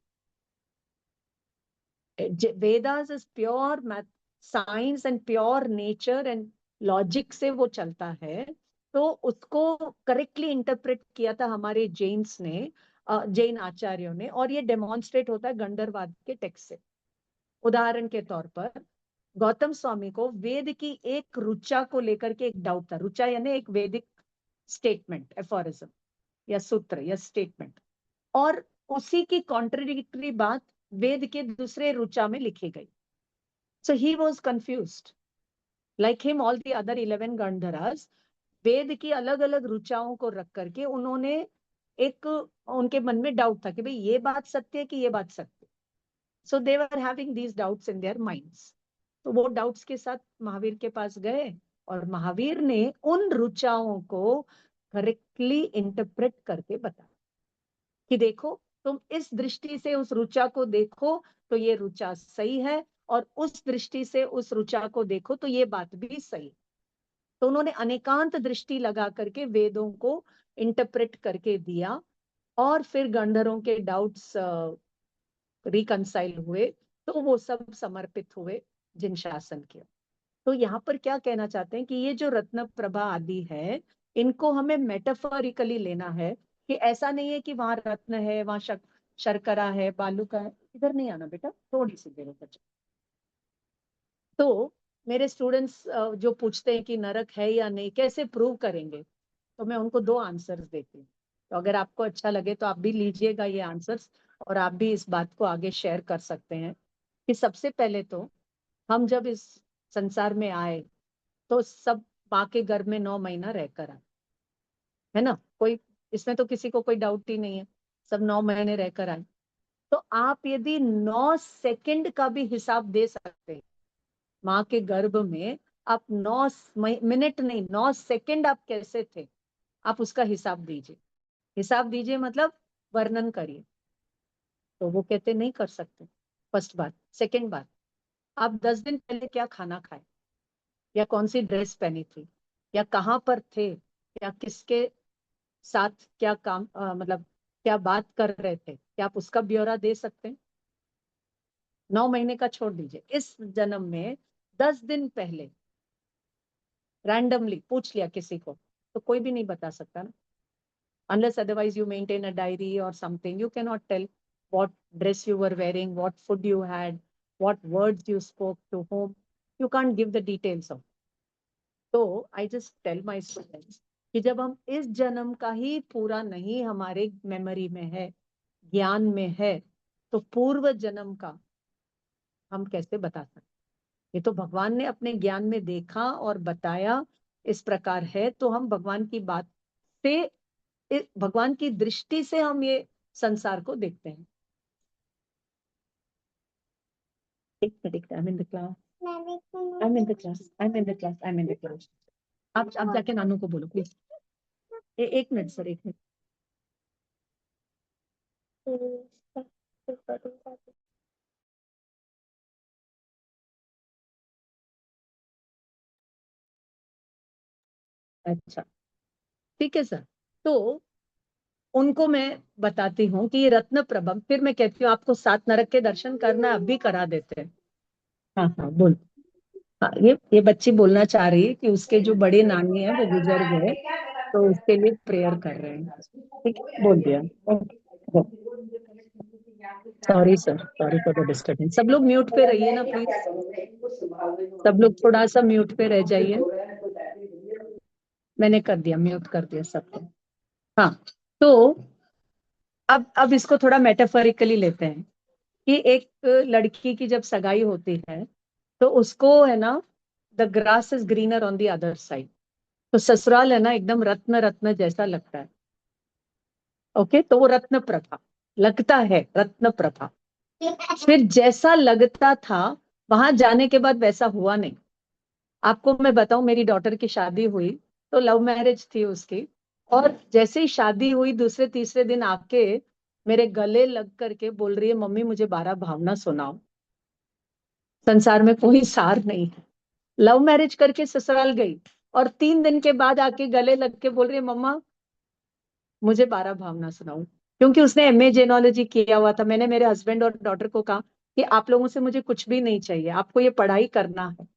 Vedas is pure math, science and pure nature and logic से वो चलता है। तो उसको करेक्टली इंटरप्रेट किया था हमारे जैन्स ने, जैन आचार्यों ने। और ये डेमोन्स्ट्रेट होता है गंधर्वाद के टेक्स्ट से। उदाहरण के तौर पर गौतम स्वामी को वेद की एक ऋचा को लेकर के एक डाउट था। ऋचा यानी एक वैदिक स्टेटमेंट, एफोरिज्म या सूत्र या स्टेटमेंट। और उसी की कॉन्ट्रडिक्टरी बात वेद के दूसरे ऋचा में लिखी गई। So he was confused, like him all the other 11 Gandharvas. Veda की अलग अलग ऋचाओं को रख करके उन्होंने एक, उनके मन में डाउट था कि भाई ये बात सत्य है कि ये बात सत्य। So they were having these doubts in their minds. तो वो डाउट्स के साथ महावीर के पास गए, और महावीर ने उन ऋचाओं को करेक्टली इंटरप्रेट करके बताया कि देखो, तुम इस दृष्टि से उस ऋचा को देखो तो ये ऋचा सही है, और उस दृष्टि से उस ऋचा को देखो तो ये बात भी सही। तो उन्होंने अनेकांत दृष्टि लगा करके वेदों को इंटरप्रेट करके दिया। और फिर गंधर्वों के डाउट्स रिकंसाइल हुए, तो वो सब समर्पित हुए जिन शासन के। तो यहाँ पर क्या कहना चाहते हैं कि ये जो रत्न प्रभा आदि है, इनको हमें मेटाफोरिकली लेना है। कि ऐसा नहीं है कि वहां रत्न है, वहां शर्करा है, बालू का है। इधर नहीं आना बेटा, थोड़ी सी देर ऊपर। तो मेरे स्टूडेंट्स जो पूछते हैं कि नरक है या नहीं, कैसे प्रूव करेंगे, तो मैं उनको दो आंसर्स देती हूँ। तो अगर आपको अच्छा लगे तो आप भी लीजिएगा ये आंसर्स, और आप भी इस बात को आगे शेयर कर सकते हैं। कि सबसे पहले तो हम जब इस संसार में आए तो सब माँ के गर्भ में 9 महीना रहकर आए, है ना। कोई इसमें तो किसी को कोई डाउट ही नहीं है, सब 9 महीने रहकर आए। तो आप यदि 9 सेकंड का भी हिसाब दे सकते हैं माँ के गर्भ में, आप 9 मिनट नहीं, 9 सेकंड आप कैसे थे, आप उसका हिसाब दीजिए। हिसाब दीजिए मतलब वर्णन करिए। तो वो कहते नहीं कर सकते। फर्स्ट बात। सेकंड बात, आप 10 दिन पहले क्या खाना खाए, या कौन सी ड्रेस पहनी थी, या कहाँ पर थे, या किसके साथ क्या काम मतलब क्या बात कर रहे थे, क्या आप उसका ब्यौरा दे सकते हैं? 9 महीने का छोड़ दीजिए, इस जन्म में 10 दिन पहले रैंडमली पूछ लिया किसी को, तो कोई भी नहीं बता सकता ना, unless otherwise you maintain a diary or something. You cannot tell what dress you were wearing, what food you had, what words you spoke to whom. You can't give the details of. तो I just tell my students कि जब हम इस जन्म का ही पूरा नहीं हमारे मेमोरी में है, ज्ञान में है, तो पूर्व जन्म का हम कैसे बता सकते? ये तो भगवान ने अपने ज्ञान में देखा और बताया इस प्रकार है, तो हम भगवान की बात से, भगवान की दृष्टि से हम ये संसार को देखते हैं। एक minute, I am in the class, I am in the class, I am in the class, I am in the class. आप जाके नानू को बोलो प्लीज। एक मिनट सर, एक मिनट। अच्छा, ठीक है सर। तो उनको मैं बताती हूँ कि ये रत्न प्रभम, फिर मैं कहती हूँ आपको 7 नरक के दर्शन करना, अब भी करा देते हैं। हाँ हाँ बोल। हाँ, ये बच्ची बोलना चाह रही है कि उसके जो बड़े नानी है वो गुजर गए, तो उसके लिए प्रेयर कर रहे हैं। ठीक है, बोल दिया। Sorry sir, sorry for the disturbance. सब लोग म्यूट पे रहिए ना प्लीज, सब लोग थोड़ा सा म्यूट पे रह जाइए। मैंने कर दिया, म्यूट कर दिया सबको। हाँ, तो अब इसको थोड़ा मेटाफोरिकली लेते हैं कि एक लड़की की जब सगाई होती है, तो उसको है ना, the grass is greener on the other side. तो ससुराल है ना एकदम रत्न रत्न जैसा लगता है। ओके, तो वो रत्न प्रभा लगता है, रत्न प्रभा। फिर जैसा लगता था वहां जाने के बाद वैसा हुआ नहीं। आपको मैं बताऊं, मेरी डॉटर की शादी हुई तो लव मैरिज थी उसकी, और जैसे ही शादी हुई दूसरे तीसरे दिन आके मेरे गले लग करके बोल रही है, मम्मी मुझे 12 भावना सुनाओ। संसार में कोई सार नहीं है। लव मैरिज करके ससुराल गई और 3 दिन के बाद आके गले लग के बोल रही है, मम्मा मुझे 12 भावना सुनाओ। क्योंकि उसने एमए जेनोलॉजी किया हुआ था। मैंने मेरे हस्बैंड और डॉटर को कहा कि आप लोगों से मुझे कुछ भी नहीं चाहिए, आपको ये पढ़ाई करना है,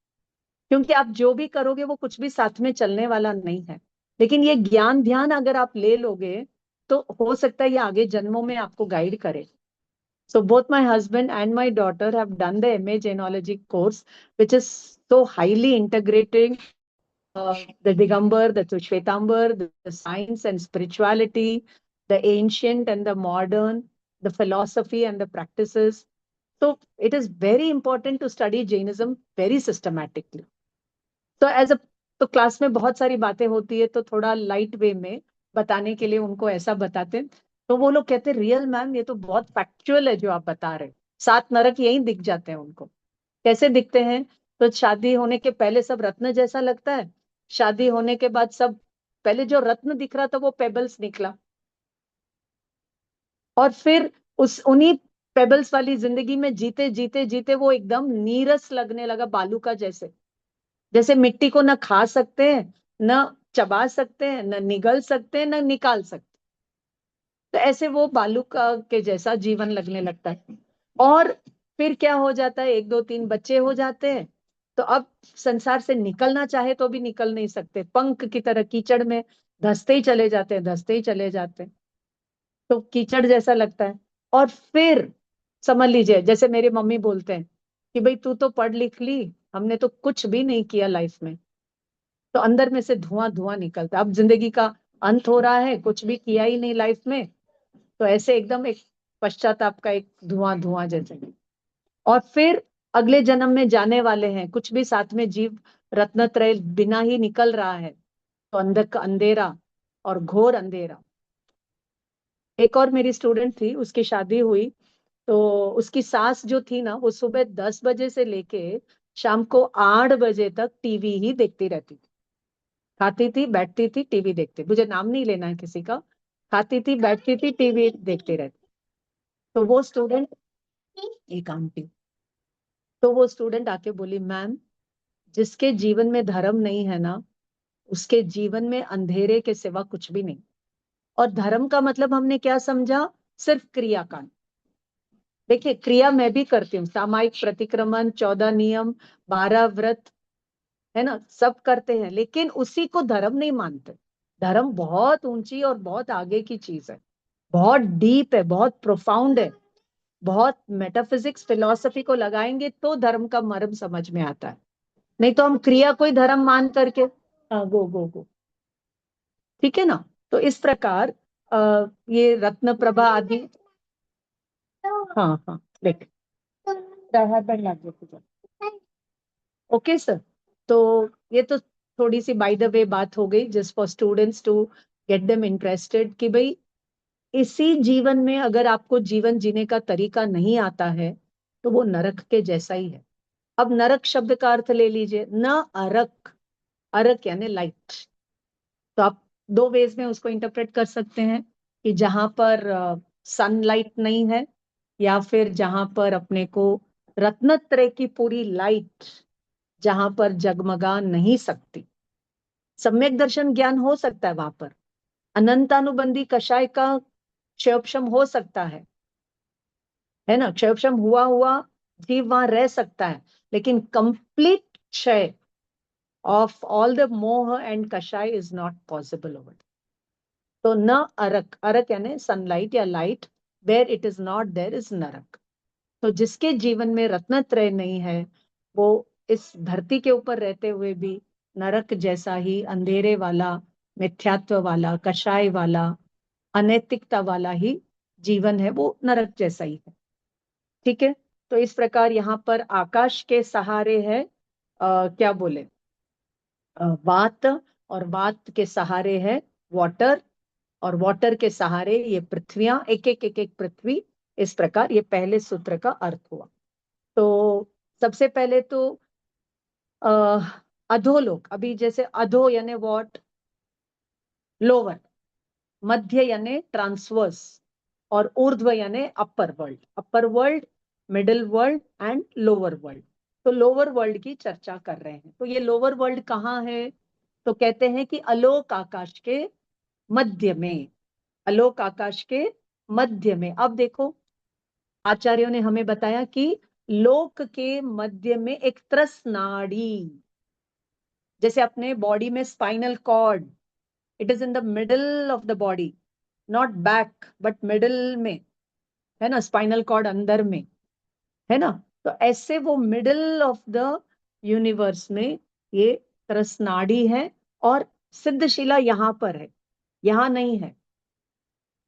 क्योंकि आप जो भी करोगे वो कुछ भी साथ में चलने वाला नहीं है। लेकिन ये ज्ञान ध्यान अगर आप ले लोगे तो हो सकता है ये आगे जन्मों में आपको गाइड करे। So both my husband and my daughter have done the MA Genealogy course, which is so highly integrating the Digambar, the Shwetambar, the science and spirituality, the ancient and the modern, the philosophy and the practices. So it is very important to study Jainism very systematically. तो as a, तो class में बहुत सारी बातें होती है तो थोड़ा लाइट वे में बताने के लिए उनको ऐसा बताते हैं। तो वो लोग कहते हैं, रियल मैम ये तो बहुत फैक्चुअल है जो आप बता रहे हैं, 7 नरक यही दिख जाते हैं उनको। कैसे दिखते हैं? तो शादी होने के पहले सब रत्न जैसा लगता है, शादी होने के बाद सब, पहले जो रत्न दिख रहा था वो पेबल्स निकला, और फिर उस उन्हीं पेबल्स वाली जिंदगी में जीते जीते जीते वो एकदम नीरस लगने लगा, बालू का जैसे। जैसे मिट्टी को ना खा सकते हैं, ना चबा सकते हैं, ना निगल सकते हैं, ना निकाल सकते। तो ऐसे वो बालू का के जैसा जीवन लगने लगता है। और फिर क्या हो जाता है, एक दो तीन बच्चे हो जाते हैं, तो अब संसार से निकलना चाहे तो भी निकल नहीं सकते, पंख की तरह कीचड़ में धंसते ही चले जाते हैं, धंसते ही चले जाते हैं। तो कीचड़ जैसा लगता है। और फिर समझ लीजिए, जैसे मेरे मम्मी बोलते हैं कि भाई तू तो पढ़ लिख ली, हमने तो कुछ भी नहीं किया लाइफ में। तो अंदर में से धुआं धुआं निकलता है। अब जिंदगी का अंत हो रहा है, कुछ भी किया ही नहीं लाइफ में, तो ऐसे एकदम एक पश्चाताप का एक धुआं धुआं जैसे। और फिर अगले जन्म में जाने वाले हैं, कुछ भी साथ में जीव रत्नत्रय बिना ही निकल रहा है, तो अंदर का अंधेरा और घोर अंधेरा। एक और मेरी स्टूडेंट थी, उसकी शादी हुई, तो उसकी सास जो थी ना, वो सुबह 10 बजे से लेके शाम को 8 बजे तक टीवी ही देखती रहती थी। खाती थी, बैठती थी, टीवी देखती, मुझे नाम नहीं लेना है किसी का। खाती थी, बैठती थी, टीवी देखती रहती। तो वो स्टूडेंट, एक आंटी, तो वो स्टूडेंट आके बोली, मैम जिसके जीवन में धर्म नहीं है ना, उसके जीवन में अंधेरे के सिवा कुछ भी नहीं। और धर्म का मतलब हमने क्या समझा? सिर्फ क्रियाकांड। देखिए, क्रिया मैं भी करती हूँ, सामायिक प्रतिक्रमण, 14 नियम, 12 व्रत, है ना, सब करते हैं, लेकिन उसी को धर्म नहीं मानते। धर्म बहुत ऊंची और बहुत आगे की चीज है, बहुत डीप है, बहुत प्रोफाउंड है, बहुत मेटाफिजिक्स फिलॉसफी को लगाएंगे तो धर्म का मर्म समझ में आता है। नहीं तो हम क्रिया कोई धर्म मान करके, हाँ, गो गो गो, ठीक है ना। तो इस प्रकार ये रत्न प्रभा आदि, हाँ हाँ, देख ओके सर। तो ये तो थोड़ी सी बाय द वे बात हो गई, just for students to get them interested कि भाई इसी जीवन में अगर आपको जीवन जीने का तरीका नहीं आता है तो वो नरक के जैसा ही है। अब नरक शब्द का अर्थ ले लीजिए, न अरक, अरक यानी लाइट। तो आप दो वेज में उसको इंटरप्रेट कर सकते हैं कि जहां पर सनलाइट नहीं है, या फिर जहां पर अपने को रत्नत्रय की पूरी लाइट जहां पर जगमगा नहीं सकती। सम्यक दर्शन ज्ञान हो सकता है वहां पर, अनंतानुबंधी कषाय का क्षयोपशम हो सकता है ना, क्षयोपशम हुआ हुआ जीव वहां रह सकता है, लेकिन कंप्लीट क्षय ऑफ ऑल द मोह एंड कषाय इज नॉट पॉसिबल ओवर। तो न अरक, अरक यानी सनलाइट या light, where it is not there is नरक। तो जिसके जीवन में रत्नत्रय नहीं है, वो इस धरती के ऊपर रहते हुए भी नरक जैसा ही अंधेरे वाला, मिथ्यात्व वाला, कषाय वाला, अनैतिकता वाला ही जीवन है, वो नरक जैसा ही है। ठीक है। तो इस प्रकार यहाँ पर आकाश के सहारे है क्या बोले, वात, और वात के सहारे है वाटर, और वाटर के सहारे ये पृथ्वियां, एक एक पृथ्वी। इस प्रकार ये पहले सूत्र का अर्थ हुआ। तो सबसे पहले तो अधोलोक, अभी जैसे अधो यानी वॉट, लोअर, मध्य यानी ट्रांसवर्स, और ऊर्ध्व यानी upper world. Upper world, middle world and lower world. तो लोअर वर्ल्ड की चर्चा कर रहे हैं। तो ये लोअर वर्ल्ड कहाँ है? तो कहते हैं कि अलोक आकाश के मध्य में, अलोक आकाश के मध्य में। अब देखो, आचार्यों ने हमें बताया कि लोक के मध्य में एक त्रस नाड़ी, जैसे अपने बॉडी में spinal cord, it is in the middle of the body, not back but middle में, है ना, स्पाइनल कॉर्ड अंदर में, है ना। तो ऐसे वो मिडल ऑफ द यूनिवर्स में ये त्रसनाड़ी है, और सिद्धशिला यहाँ पर है, यहाँ नहीं है।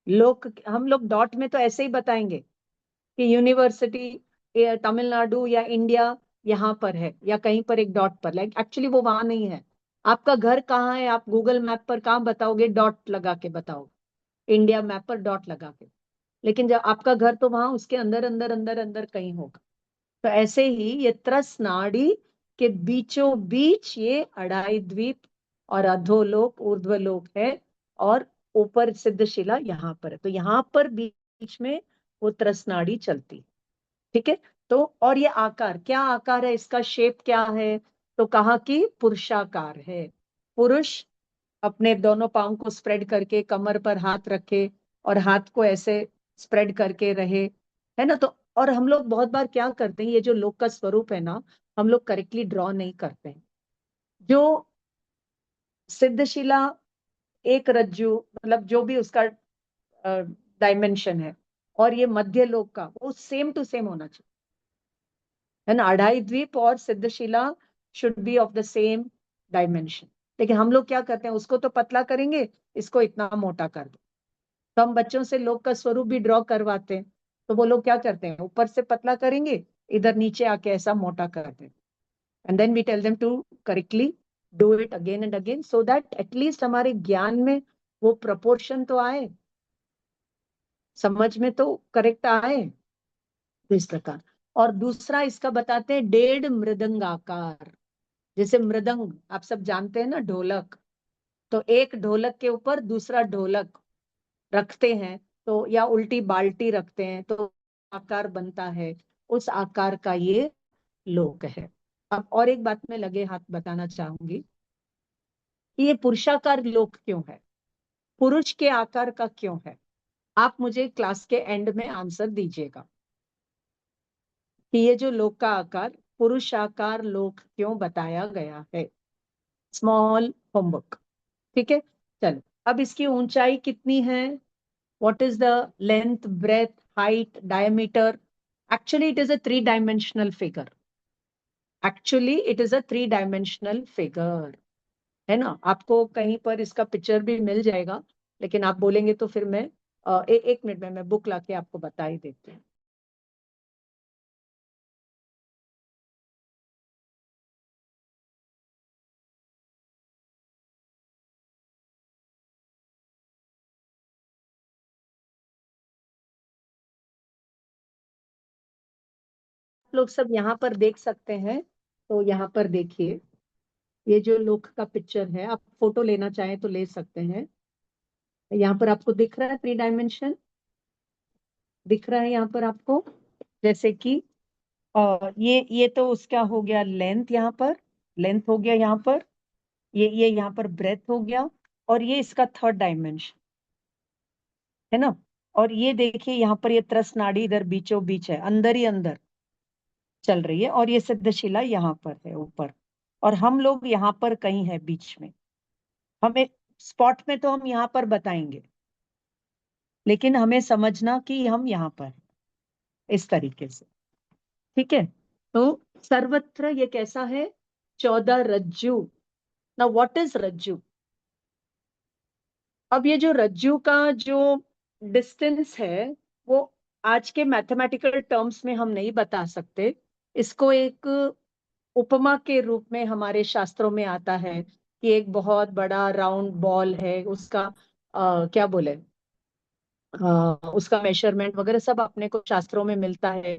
लोग, हम लोग डॉट में तो ऐसे ही बताएंगे कि यूनिवर्सिटी तमिलनाडु या इंडिया यहाँ पर है, या कहीं पर एक डॉट पर, लाइक एक्चुअली वो वहां नहीं है। आपका घर कहाँ है, आप गूगल मैप पर कहाँ बताओगे? डॉट लगा के बताओगे, इंडिया मैप पर डॉट लगा के। लेकिन जब आपका घर तो वहां उसके अंदर अंदर अंदर अंदर कहीं होगा। तो ऐसे ही ये त्रस नाड़ी के बीचों बीच ये अढ़ाई द्वीप और अधोलोक ऊर्ध्वलोक है, और ऊपर सिद्धशिला यहाँ पर है। तो यहाँ पर बीच में वो त्रस नाड़ी चलती है। ठीक है। तो और ये आकार, क्या आकार है इसका, शेप क्या है? तो कहा कि पुरुषाकार है। पुरुष अपने दोनों पांव को स्प्रेड करके कमर पर हाथ रखे, और हाथ को ऐसे स्प्रेड करके रहे, है ना। तो और हम लोग बहुत बार क्या करते हैं, ये जो लोक का स्वरूप है ना, हम लोग करेक्टली ड्रॉ नहीं करते हैं। जो सिद्धशिला एक रज्जु, मतलब जो भी उसका डायमेंशन है, और ये मध्य लोक का, वो सेम टू सेम होना चाहिए, है ना। अढ़ाई द्वीप और Siddhashila should be of the same dimension. लेकिन हम लोग क्या करते हैं, उसको तो पतला करेंगे, इसको इतना मोटा कर दो। तो हम बच्चों से लोग का स्वरूप भी ड्रॉ करवाते हैं, तो वो लोग क्या करते हैं, ऊपर से पतला करेंगे, इधर नीचे आके ऐसा मोटा कर दें। And then we tell them to correctly do it again and again, so that at least हमारे ज्ञान में वो प्रपोर्शन तो आए, समझ में तो करेक्ट आए। तो इस प्रकार। और दूसरा इसका बताते हैं 1.5 मृदंगाकार। जैसे मृदंग आप सब जानते हैं ना, ढोलक। तो एक ढोलक के ऊपर दूसरा ढोलक रखते हैं, तो या उल्टी बाल्टी रखते हैं, तो आकार बनता है, उस आकार का ये लोक है। अब और एक बात मैं लगे हाथ बताना चाहूंगी कि ये पुरुषाकार लोक क्यों है, पुरुष के आकार का क्यों है। आप मुझे क्लास के एंड में आंसर दीजिएगा कि ये जो लोक का आकार पुरुषाकार लोक क्यों बताया गया है। स्मॉल होमवर्क, ठीक है। चलो, अब इसकी ऊंचाई कितनी है, what is the length, breadth, height, diameter? Actually, it is a three-dimensional figure. Actually, it is a three-dimensional figure. है ना, आपको कहीं पर इसका पिक्चर भी मिल जाएगा, लेकिन आप बोलेंगे तो फिर मैं एक मिनट में मैं बुक लाके आपको बता ही देती हूँ। लोग सब यहाँ पर देख सकते हैं, तो यहाँ पर देखिए, ये जो लोक का पिक्चर है, आप फोटो लेना चाहें तो ले सकते हैं। यहाँ पर आपको दिख रहा है थ्री डायमेंशन, दिख रहा है यहाँ पर आपको, जैसे कि ये तो उसका हो गया लेंथ, यहाँ पर लेंथ हो गया, यहाँ पर ये यहाँ पर ब्रेथ हो गया, और ये इसका थर्ड डायमेंशन है ना। और ये देखिए यहाँ पर ये त्रस नाड़ी इधर बीचों बीच है, अंदर ही अंदर चल रही है, और ये सिद्धशिला यहाँ पर है ऊपर, और हम लोग यहाँ पर कहीं है बीच में। हमें स्पॉट में तो हम यहाँ पर बताएंगे, लेकिन हमें समझना कि हम यहाँ पर हैं, इस तरीके से, ठीक है। तो सर्वत्र ये कैसा है, 14 रज्जु। ना व्हाट इज रज्जु। अब ये जो रज्जु का जो डिस्टेंस है, वो आज के मैथमेटिकल टर्म्स में हम नहीं बता सकते। इसको एक उपमा के रूप में हमारे शास्त्रों में आता है कि एक बहुत बड़ा राउंड बॉल है, उसका क्या बोले, उसका मेजरमेंट वगैरह सब अपने को शास्त्रों में मिलता है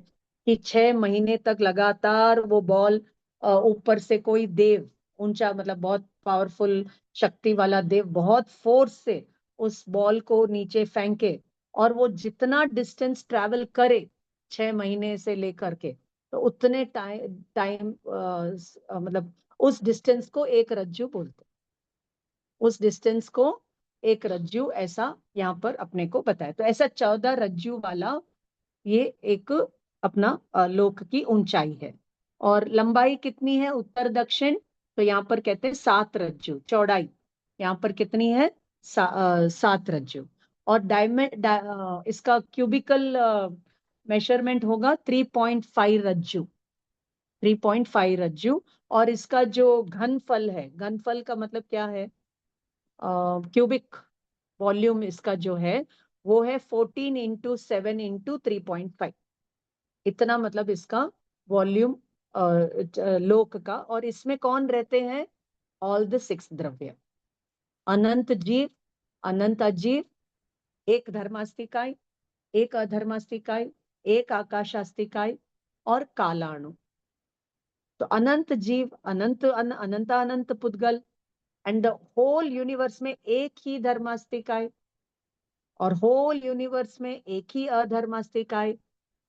कि 6 महीने तक लगातार वो बॉल, ऊपर से कोई देव, ऊंचा मतलब बहुत पावरफुल शक्ति वाला देव बहुत फोर्स से उस बॉल को नीचे फेंके, और वो जितना डिस्टेंस ट्रैवल करे 6 महीने से लेकर के, तो उतने टाइम टाइम मतलब उस डिस्टेंस को एक रज्जु बोलते, उस डिस्टेंस को एक रज्जु, ऐसा यहाँ पर अपने को बताया। तो ऐसा 14 रज्जु वाला ये एक अपना लोक की ऊंचाई है। और लंबाई कितनी है उत्तर दक्षिण, तो यहाँ पर कहते हैं 7 रज्जु। चौड़ाई यहाँ पर कितनी है, 7 रज्जु। और इसका क्यूबिकल मेजरमेंट होगा 3.5 रज्जु, 3.5 रज्जु। और इसका जो घनफल है, घनफल का मतलब क्या है, क्यूबिक वॉल्यूम इसका जो है वो है 14 × 7 × 3.5, इतना मतलब इसका वॉल्यूम लोक का। और इसमें कौन रहते हैं, ऑल द 6 द्रव्य, अनंत जीव, अनंत अजीव, एक धर्मास्तिकाय, एक अधर्मास्तिकाय, एक आकाशास्तिकाय, और कालाणु। तो अनंत जीव, अनंत अनंत अनंत पुद्गल, एंड द होल यूनिवर्स में एक ही धर्मास्तिकाय, और होल यूनिवर्स में एक ही अधर्मास्तिकाय,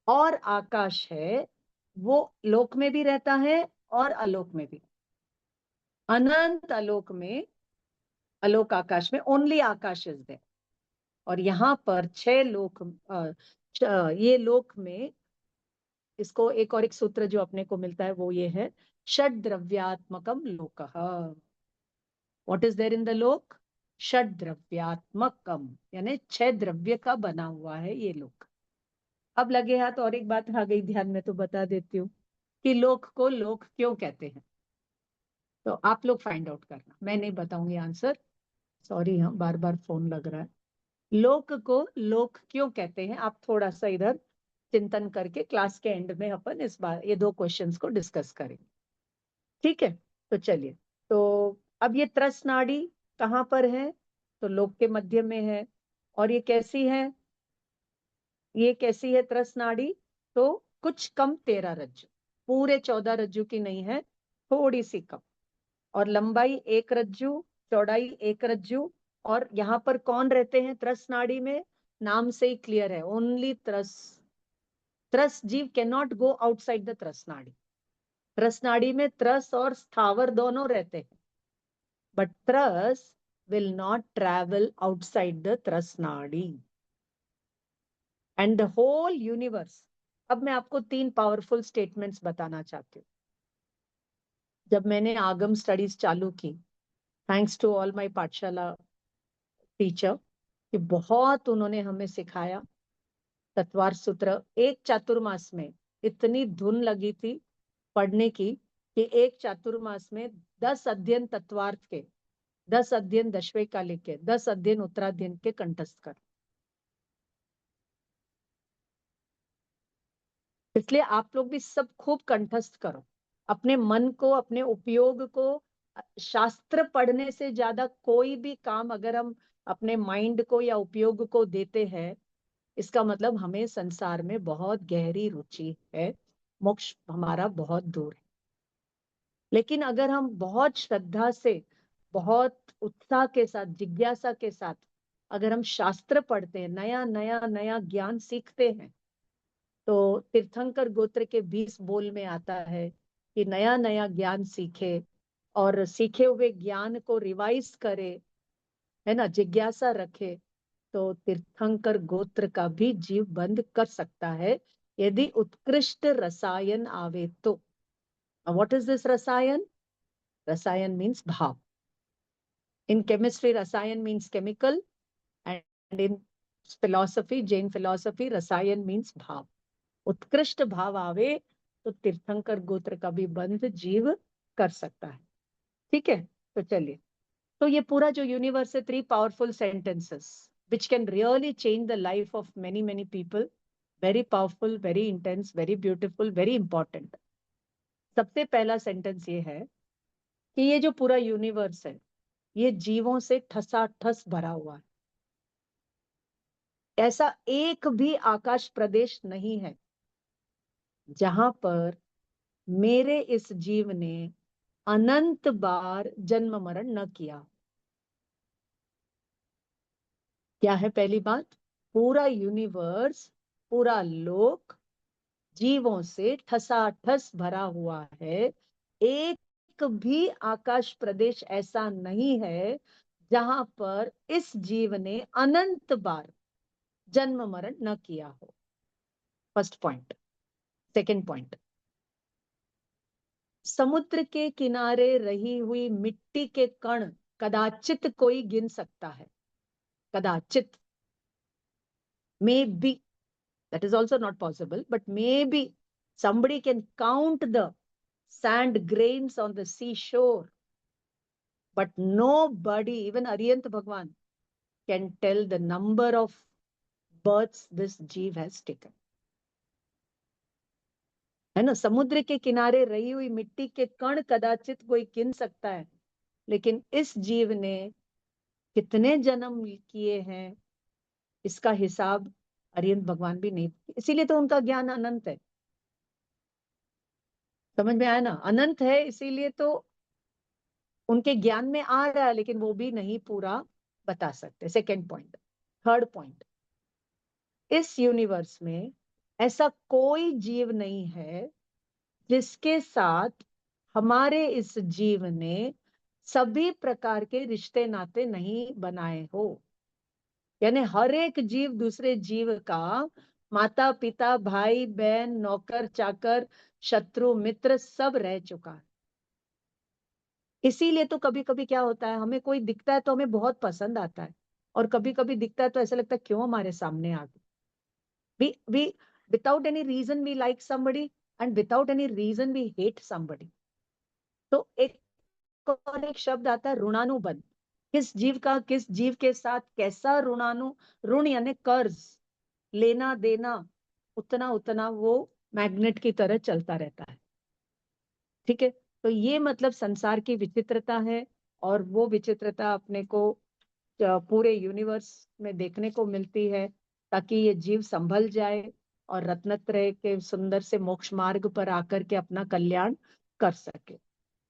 और आकाश है, वो लोक में भी रहता है और अलोक में भी। अनंत आलोक में, अलोक आकाश में ओनली आकाश इज देयर। और यहाँ पर 6 लोक, ये लोक में, इसको एक और एक सूत्र जो अपने को मिलता है वो ये है, षड द्रव्यात्मकम लोकः। What is there in the लोक, षड द्रव्यात्मकम, यानी 6 द्रव्य का बना हुआ है ये लोक। अब लगे हाथ, और एक बात आ गई ध्यान में तो बता देती हूँ कि लोक को लोक क्यों कहते हैं। तो आप लोग फाइंड आउट करना, मैं नहीं बताऊंगी आंसर, सॉरी, हाँ बार बार फोन लग रहा है। लोक को लोक क्यों कहते हैं, आप थोड़ा सा इधर चिंतन करके क्लास के एंड में अपन इस बार ये 2 क्वेश्चंस को डिस्कस करेंगे, ठीक है। तो चलिए, तो अब ये त्रस नाड़ी कहाँ पर है, तो लोक के मध्य में है। और ये कैसी है, ये कैसी है त्रस नाड़ी, तो कुछ कम 13 रज्जु, पूरे 14 रज्जु की नहीं है, थोड़ी सी कम। और लंबाई 1 रज्जु, चौड़ाई 1 रज्जु। और यहाँ पर कौन रहते हैं त्रस नाड़ी में, नाम से ही क्लियर है, only tras, tras jiva can not go outside the tras nadi. Tras नाड़ी में त्रस और स्थावर दोनों रहते हैं, but tras will not travel outside the tras nadi and the whole universe. अब मैं आपको 3 पावरफुल स्टेटमेंट्स बताना चाहती हूँ. जब मैंने आगम स्टडीज चालू की, थैंक्स टू ऑल माय पाठशाला टीचर, कि बहुत उन्होंने हमें सिखाया. तत्वार सूत्र एक चातुर्मास में इतनी धुन लगी थी पढ़ने की कि एक चातुर्मास में 10 अध्ययन तत्वार्थ के, 10 अध्ययन दशवेकालिक के, 10 अध्ययन उत्तराध्ययन के कंठस्थ कर. इसलिए आप लोग भी सब खूब कंठस्थ करो. अपने मन को, अपने उपयोग को, शास्त्र पढ़ने से ज्यादा कोई भी काम अगर हम अपने माइंड को या उपयोग को देते हैं, इसका मतलब हमें संसार में बहुत गहरी रुचि है, मोक्ष हमारा बहुत दूर है. लेकिन अगर हम बहुत श्रद्धा से, बहुत उत्साह के साथ, जिज्ञासा के साथ अगर हम शास्त्र पढ़ते हैं, नया नया नया ज्ञान सीखते हैं, तो तीर्थंकर गोत्र के 20 बोल में आता है कि नया नया ज्ञान सीखे और सीखे हुए ज्ञान को रिवाइज करे, है ना, जिज्ञासा रखे, तो तीर्थंकर गोत्र का भी जीव बंद कर सकता है यदि उत्कृष्ट रसायन आवे तो. व्हाट इज दिस रसायन? रसायन मीन्स भाव. इन केमिस्ट्री रसायन means chemical, and in philosophy, Jain philosophy, रसायन मीन्स भाव. उत्कृष्ट भाव आवे तो तीर्थंकर गोत्र का भी बंध जीव कर सकता है. ठीक है, तो चलिए. तो ये पूरा जो यूनिवर्स है, 3 powerful sentences which can really change the life of many many people. very powerful, very intense, very beautiful, very important. सबसे पहला सेंटेंस ये है कि ये जो पूरा यूनिवर्स है, ये जीवों से ठसाठस भरा हुआ है. ऐसा एक भी आकाश प्रदेश नहीं है जहां पर मेरे इस जीव ने अनंत बार जन्म मरण न किया. क्या है पहली बात? पूरा यूनिवर्स, पूरा लोक जीवों से ठसाठस भरा हुआ है. एक भी आकाश प्रदेश ऐसा नहीं है जहां पर इस जीव ने अनंत बार जन्म मरण न किया हो. First point. सेकंड पॉइंट, समुद्र के किनारे रही हुई मिट्टी के कण कदाचित कोई गिन सकता है. कदाचित, may be, that is also not possible, but maybe somebody can count the sand grains on the seashore, but nobody, even Aryant Bhagwan, can tell the number of births this jeev has taken. है ना, समुद्र के किनारे रही हुई मिट्टी के कण कदाचित कोई गिन सकता है, लेकिन इस जीव ने कितने जन्म किए हैं इसका हिसाब अरिहंत भगवान भी नहीं. इसीलिए तो उनका ज्ञान अनंत है. समझ में आया ना? अनंत है, इसीलिए तो उनके ज्ञान में आ रहा है, लेकिन वो भी नहीं पूरा बता सकते. Second point. थर्ड पॉइंट, इस यूनिवर्स में ऐसा कोई जीव नहीं है जिसके साथ हमारे इस जीव ने सभी प्रकार के रिश्ते नाते नहीं बनाए हो. यानी हर एक जीव दूसरे जीव का माता पिता, भाई बहन, नौकर चाकर, शत्रु मित्र सब रह चुका है. इसीलिए तो कभी कभी क्या होता है, हमें कोई दिखता है तो हमें बहुत पसंद आता है, और कभी कभी दिखता है तो ऐसा लगता है क्यों हमारे सामने आ गए. we without any reason we like somebody, and without any reason we hate somebody. तो एक और एक शब्द आता है ऋणानुबंध. किस जीव का किस जीव के साथ कैसा ऋण यानी कर्ज, लेना देना, उतना उतना वो मैग्नेट की तरह चलता रहता है. ठीक है, तो ये मतलब संसार की विचित्रता है, और वो विचित्रता अपने को पूरे यूनिवर्स में देखने को मिलती है, ताकि ये जीव संभल जाए और रत्नत्रय के सुंदर से मोक्ष मार्ग पर आकर के अपना कल्याण कर सके.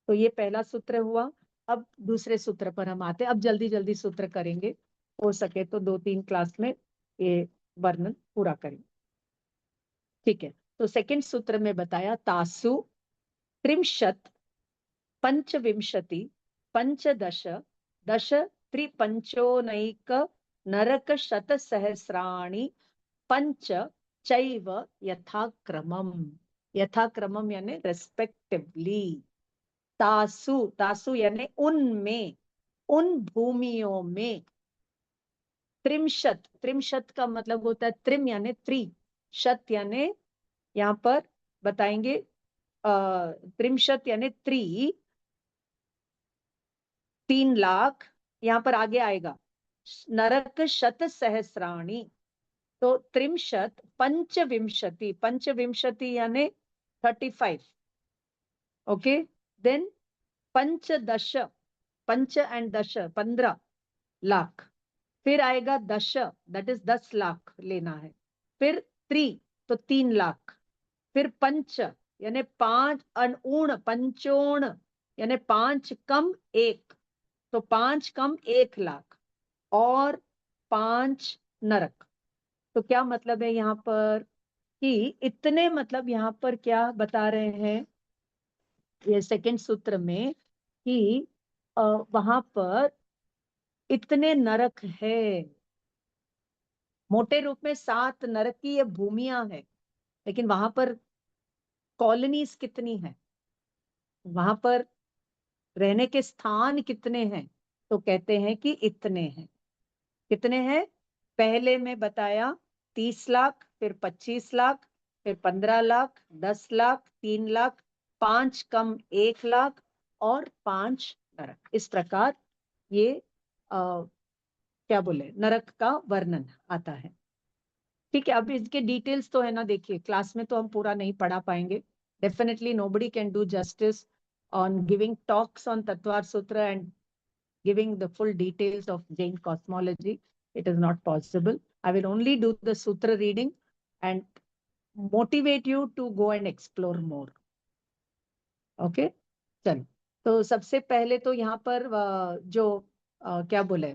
तो ये पहला सूत्र हुआ. अब दूसरे सूत्र पर हम आते हैं. अब जल्दी जल्दी सूत्र करेंगे, हो सके तो 2-3 क्लास में ये वर्णन पूरा करेंगे. ठीक है, तो सेकंड सूत्र में बताया तासु त्रिंशत् पंचविंशति पंचदश दश त्रिपंचोनैक नरक शतसहस्राणि पंच चैव यथाक्रमम। यथाक्रमम यानी रेस्पेक्टिवली। तासु, तासु यानी उनमें, उन भूमियों में। त्रिंशत, त्रिंशत का मतलब होता है त्रिम यानी त्रि, शत यानी यहाँ पर बताएंगे त्रिंशत यानी त्रि, 3 लाख। यहाँ पर आगे आएगा नरक शत सहस्राणी, तो त्रिंशत पंचविंशति, पंचविंशति यानी 35। ओके, देन पंचदश, पंच एंड दश 15 लाख। फिर आएगा दश, दैट इज 10 लाख लेना है। फिर त्रि तो 3 लाख। फिर पंच यानी 5, अनूण पंचोण यानी 5 कम 1, तो 5 कम 1 लाख। और 5 नरक। तो क्या मतलब है यहाँ पर कि इतने, मतलब यहाँ पर क्या बता रहे हैं ये सेकंड सूत्र में कि वहां पर इतने नरक है। मोटे रूप में 7 नरक की ये भूमियां है, लेकिन वहां पर कॉलोनीज कितनी है, वहां पर रहने के स्थान कितने हैं, तो कहते हैं कि इतने हैं। कितने हैं? पहले में बताया 30 लाख, फिर 25 लाख, फिर 15 लाख, 10 लाख, 3 लाख, 5 कम 1 लाख और 5 नरक। इस प्रकार ये क्या बोले नरक का वर्णन आता है। ठीक है, अब इसके डिटेल्स तो है ना, देखिए क्लास में तो हम पूरा नहीं पढ़ा पाएंगे। Definitely nobody can do justice on giving talks on Tattvartha Sutra and giving the full details of Jain cosmology. It is not possible. I will only do the sutra reading and motivate you to go and explore more. Okay? चलो, तो सबसे पहले तो यहाँ पर जो क्या बोले,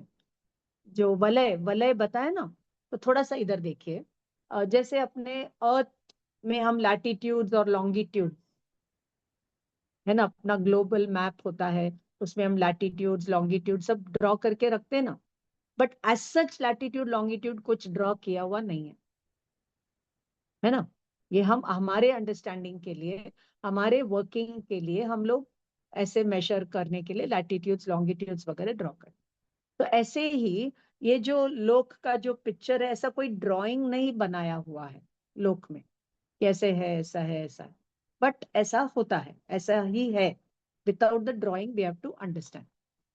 जो वलय वलय बताए ना, तो थोड़ा सा इधर देखिए। जैसे अपने अर्थ में हम लैटिट्यूड्स और लॉन्गिट्यूड है ना, अपना ग्लोबल मैप होता है, उसमें हम लैटिट्यूड्स लॉन्गिट्यूड सब ड्रॉ करके रखते हैं ना। But as such latitude longitude कुछ ड्रॉ किया हुआ नहीं है ना। ये हम हमारे अंडरस्टैंडिंग के लिए, हमारे वर्किंग के लिए हम लोग ऐसे मेजर करने के लिए लैटिट्यूड्स लॉन्गिट्यूड्स वगैरह ड्रॉ करते। तो ऐसे ही ये जो लोक का जो पिक्चर है, ऐसा कोई ड्राइंग नहीं बनाया हुआ है लोक में, कैसे है ऐसा है ऐसा है, बट ऐसा होता है, ऐसा ही है। Without the drawing we have to understand.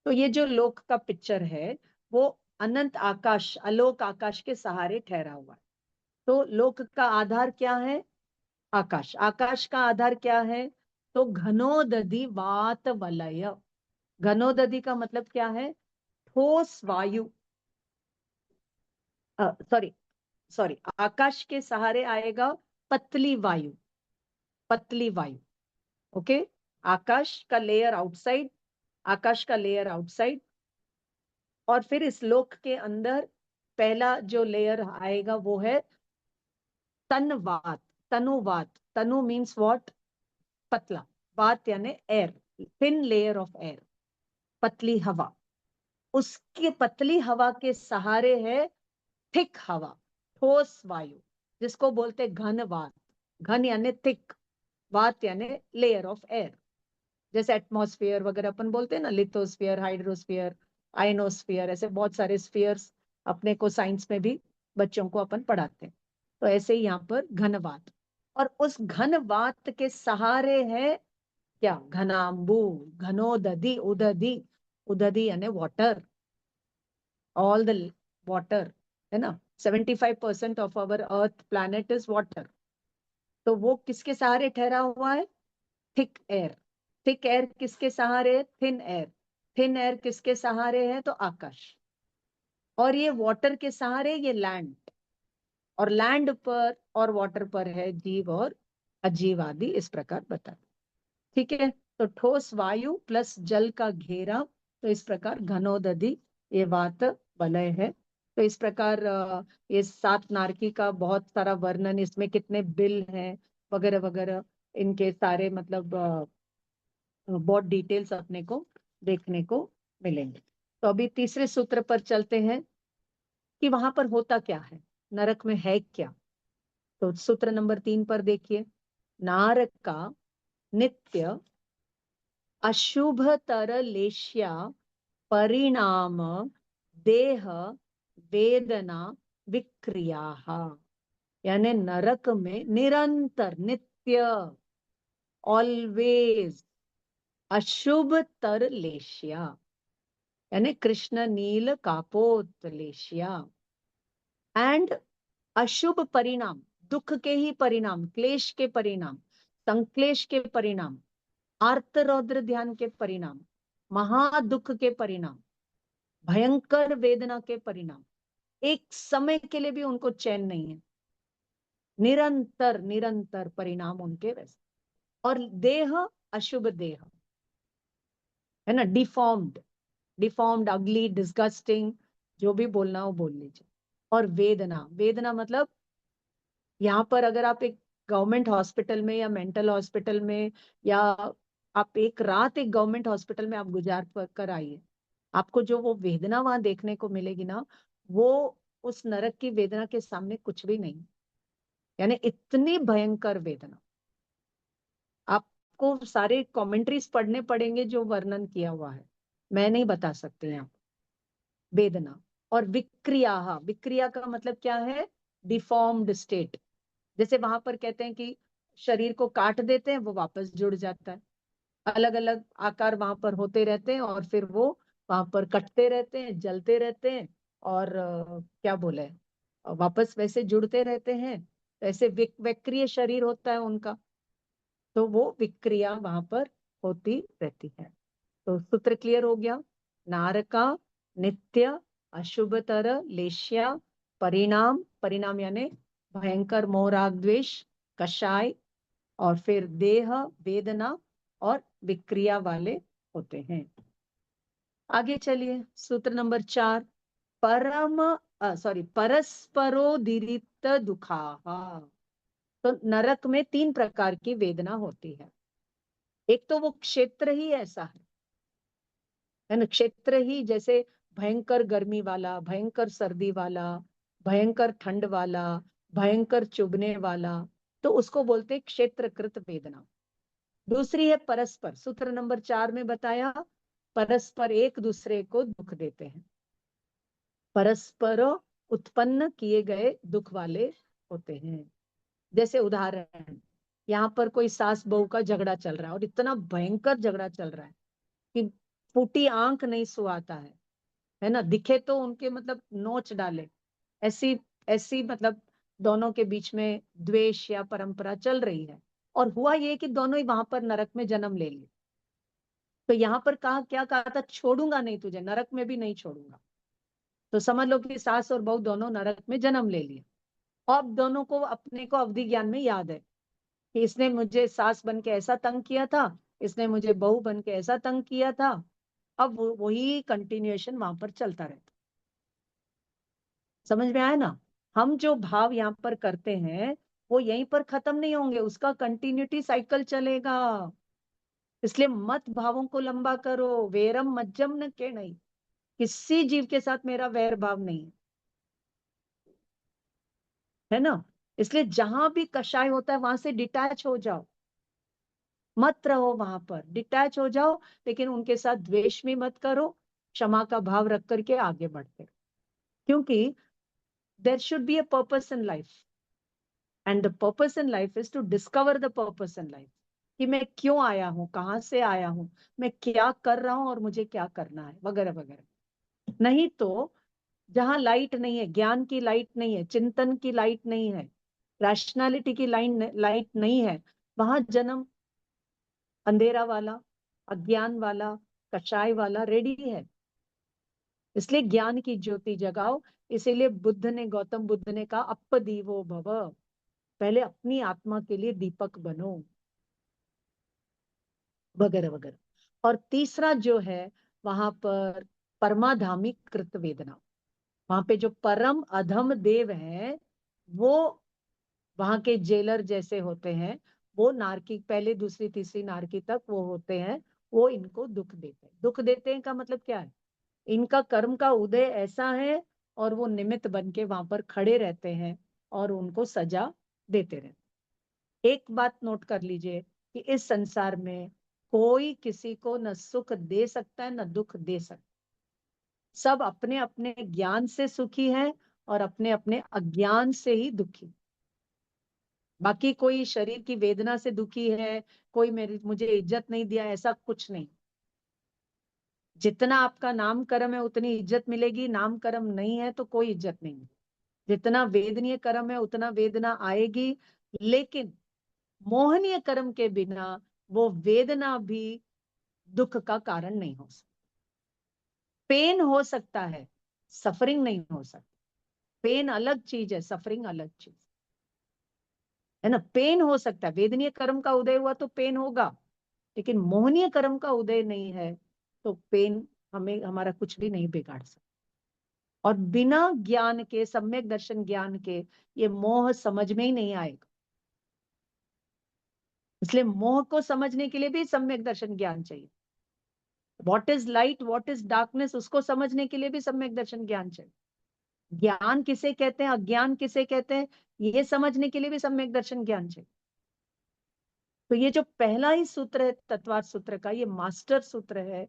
तो ये जो लोक का पिक्चर है वो अनंत आकाश, अलोक आकाश के सहारे ठहरा हुआ है। तो लोक का आधार क्या है? आकाश। आकाश का आधार क्या है? तो घनोदधि वात वलय। घनोदधि का मतलब क्या है? ठोस वायु, सॉरी सॉरी, आकाश के सहारे आएगा पतली वायु, पतली वायु। ओके, आकाश का लेयर आउटसाइड, आकाश का लेयर आउटसाइड। और फिर इस लोक के अंदर पहला जो लेयर आएगा वो है तनवात, तनुवात। तनु मीन्स व्हाट? पतला। वात यानी air, thin layer of air, पतली हवा। उसके पतली हवा के सहारे है थिक हवा, ठोस वायु, जिसको बोलते घन वात। घन यानी थिक, वात यानी लेयर ऑफ एयर। जैसे एटमॉस्फेयर वगैरह अपन बोलते हैं ना, लिथोस्फीयर, हाइड्रोस्फीयर, आइनोस्फीयर, ऐसे बहुत सारे स्फीयर्स अपने को साइंस में भी बच्चों को अपन पढ़ाते हैं। तो ऐसे ही यहाँ पर घनवात। और उस घनवात के सहारे है क्या? घनाम्बु, घनोदधि, उदधि, उदधि यानी वाटर, ऑल द वाटर है ना। 75% of our earth planet is water. तो वो किसके सहारे ठहरा हुआ है? Thick air. थिक एयर किसके सहारे है? Thin air. थिन एयर किसके सहारे है? तो आकाश। और ये वाटर के सहारे ये लैंड। और लैंड पर और वाटर पर है जीव और अजीव आदि, इस प्रकार बता। ठीक है, तो ठोस वायु प्लस जल का घेरा, तो इस प्रकार घनोदधि ये वात वलय है। तो इस प्रकार ये 7 नारकी का बहुत सारा वर्णन, इसमें कितने बिल हैं वगैरह वगैरह, इनके सारे मतलब बहुत डिटेल्स अपने को देखने को मिलेंगे। तो अभी तीसरे सूत्र पर चलते हैं कि वहां पर होता क्या है, नरक में है क्या। तो सूत्र नंबर 3 पर देखिए, नारक का नित्य अशुभतर लेश्या परिणाम देह वेदना विक्रिया, यानी नरक में निरंतर नित्य ऑलवेज अशुभ तर लेश्या, यानी कृष्ण नील कापोत लेश्या, एंड अशुभ परिणाम, दुख के ही परिणाम, क्लेश के परिणाम, संक्लेश के परिणाम, आर्त रौद्र ध्यान के परिणाम, महादुख के परिणाम, भयंकर वेदना के परिणाम, एक समय के लिए भी उनको चैन नहीं है, निरंतर निरंतर परिणाम उनके वैसे। और देह अशुभ देह है ना, डिफॉर्म्ड, डिफॉर्म्ड, अगली, डिस्गस्टिंग, जो भी बोलना हो बोल लीजिए। और वेदना, वेदना मतलब यहाँ पर अगर आप एक गवर्नमेंट हॉस्पिटल में या मेंटल हॉस्पिटल में, या आप एक रात एक गवर्नमेंट हॉस्पिटल में आप गुजार कर आइए, आपको जो वो वेदना वहां देखने को मिलेगी ना, वो उस नरक की वेदना के सामने कुछ भी नहीं। यानी इतनी भयंकर वेदना, आपको सारे कमेंट्रीज पढ़ने पड़ेंगे जो वर्णन किया हुआ है, मैं नहीं बता सकती यहाँ। वेदना और विक्रिया, विक्रिया का मतलब क्या है, डिफॉर्म्ड स्टेट। जैसे वहां पर कहते हैं कि शरीर को काट देते हैं, वो वापस जुड़ जाता है, अलग अलग आकार वहां पर होते रहते हैं, और फिर वो वहां पर कटते रहते हैं, जलते रहते हैं, और क्या बोले, वापस वैसे जुड़ते रहते हैं। ऐसे विक्रिय शरीर होता है उनका, तो वो विक्रिया वहां पर होती रहती है। तो सूत्र क्लियर हो गया, नारका नित्य अशुभतर लेश्या परिणाम, परिणाम यानी भयंकर मोह राग द्वेष कषाय, और फिर देह वेदना और विक्रिया वाले होते हैं। आगे चलिए, सूत्र नंबर 4, परस्परोदीरित दुखा। तो नरक में 3 प्रकार की वेदना होती है। एक तो वो क्षेत्र ही ऐसा है ना, क्षेत्र ही जैसे भयंकर गर्मी वाला, भयंकर सर्दी वाला, भयंकर ठंड वाला, भयंकर चुभने वाला, तो उसको बोलते हैं क्षेत्रकृत वेदना। दूसरी है परस्पर, सूत्र नंबर 4 में बताया, परस्पर एक दूसरे को दुख देते हैं, परस्पर उत्पन्न किए गए दुख वाले होते हैं। जैसे उदाहरण, यहाँ पर कोई सास बहू का झगड़ा चल रहा है, और इतना भयंकर झगड़ा चल रहा है कि फूटी आंख नहीं सुहाता है ना, दिखे तो उनके मतलब नोच डाले, ऐसी ऐसी मतलब दोनों के बीच में द्वेष या परंपरा चल रही है। और हुआ ये कि दोनों ही वहां पर नरक में जन्म ले लिए। तो यहाँ पर कहा, क्या कहा था, छोड़ूंगा नहीं तुझे, नरक में भी नहीं छोड़ूंगा। तो समझ लो कि सास और बहू दोनों नरक में जन्म ले लिए। अब दोनों को अपने को अवधि ज्ञान में याद है कि इसने मुझे सास बन के ऐसा तंग किया था, इसने मुझे बहू बन के ऐसा तंग किया था। अब वही कंटिन्यूएशन वहां पर चलता रहता। समझ में आया ना, हम जो भाव यहाँ पर करते हैं वो यहीं पर खत्म नहीं होंगे, उसका कंटिन्यूटी साइकिल चलेगा। इसलिए मत भावों को लंबा करो, वेरम मज्जम न के नहीं, किसी जीव के साथ मेरा वैर भाव नहीं है ना। इसलिए जहां भी कषाय होता है वहां से डिटैच हो जाओ, मत रहो वहां पर, डिटैच हो जाओ। लेकिन उनके साथ द्वेष भी मत करो, क्षमा का भाव रख करके आगे बढ़ते रहो। क्योंकि there should be a purpose in life, and the purpose in life is to discover the purpose in life, कि मैं क्यों आया हूं, कहाँ से आया हूं, मैं क्या कर रहा हूं और मुझे क्या करना है, वगैरह वगैरह। नहीं तो जहां लाइट नहीं है, ज्ञान की लाइट नहीं है, चिंतन की लाइट नहीं है, रैशनैलिटी की लाइट नहीं है, वहां जन्म अंधेरा वाला, अज्ञान वाला, कषाय वाला रेडी है। इसलिए ज्ञान की ज्योति जगाओ। इसीलिए बुद्ध ने, गौतम बुद्ध ने कहा, अप दीवो भव, पहले अपनी आत्मा के लिए दीपक बनो, वगैरह वगैरह। और तीसरा जो है वहां पर परमाधामी कृत वेदना, वहां पे जो परम अधम देव है, वो वहां के जेलर जैसे होते हैं, वो नारकी, पहले दूसरी तीसरी नारकी तक वो होते हैं, वो इनको दुख देते हैं। दुख देते हैं का मतलब क्या है? इनका कर्म का उदय ऐसा है और वो निमित्त बन के वहां पर खड़े रहते हैं और उनको सजा देते रहते। एक बात नोट कर लीजिए कि इस संसार में कोई किसी को न सुख दे सकता है न दुख दे सकता। सब अपने अपने ज्ञान से सुखी है और अपने अपने अज्ञान से ही दुखी। बाकी कोई शरीर की वेदना से दुखी है, कोई मेरी मुझे इज्जत नहीं दिया, ऐसा कुछ नहीं। जितना आपका नाम कर्म है उतनी इज्जत मिलेगी, नाम कर्म नहीं है तो कोई इज्जत नहीं। जितना वेदनीय कर्म है उतना वेदना आएगी, लेकिन मोहनीय कर्म के बिना वो वेदना भी दुख का कारण नहीं हो सकती। पेन हो सकता है, सफरिंग नहीं हो सकती। पेन अलग चीज है, सफरिंग अलग चीज है ना। पेन हो सकता है, वेदनीय कर्म का उदय हुआ तो पेन होगा, लेकिन मोहनीय कर्म का उदय नहीं है तो पेन हमें हमारा कुछ भी नहीं बिगाड़ सकता। और बिना ज्ञान के, सम्यक दर्शन ज्ञान के, ये मोह समझ में ही नहीं आएगा। इसलिए मोह को समझने के लिए भी सम्यक दर्शन ज्ञान चाहिए। What is light, what is darkness, उसको समझने के लिए भी सम्यक दर्शन ज्ञान चाहिए। ज्ञान किसे कहते हैं, अज्ञान किसे कहते हैं, ये समझने के लिए भी सम्यक दर्शन ज्ञान चाहिए। तो ये जो पहला ही सूत्र है तत्वार्थ सूत्र का, ये मास्टर सूत्र है।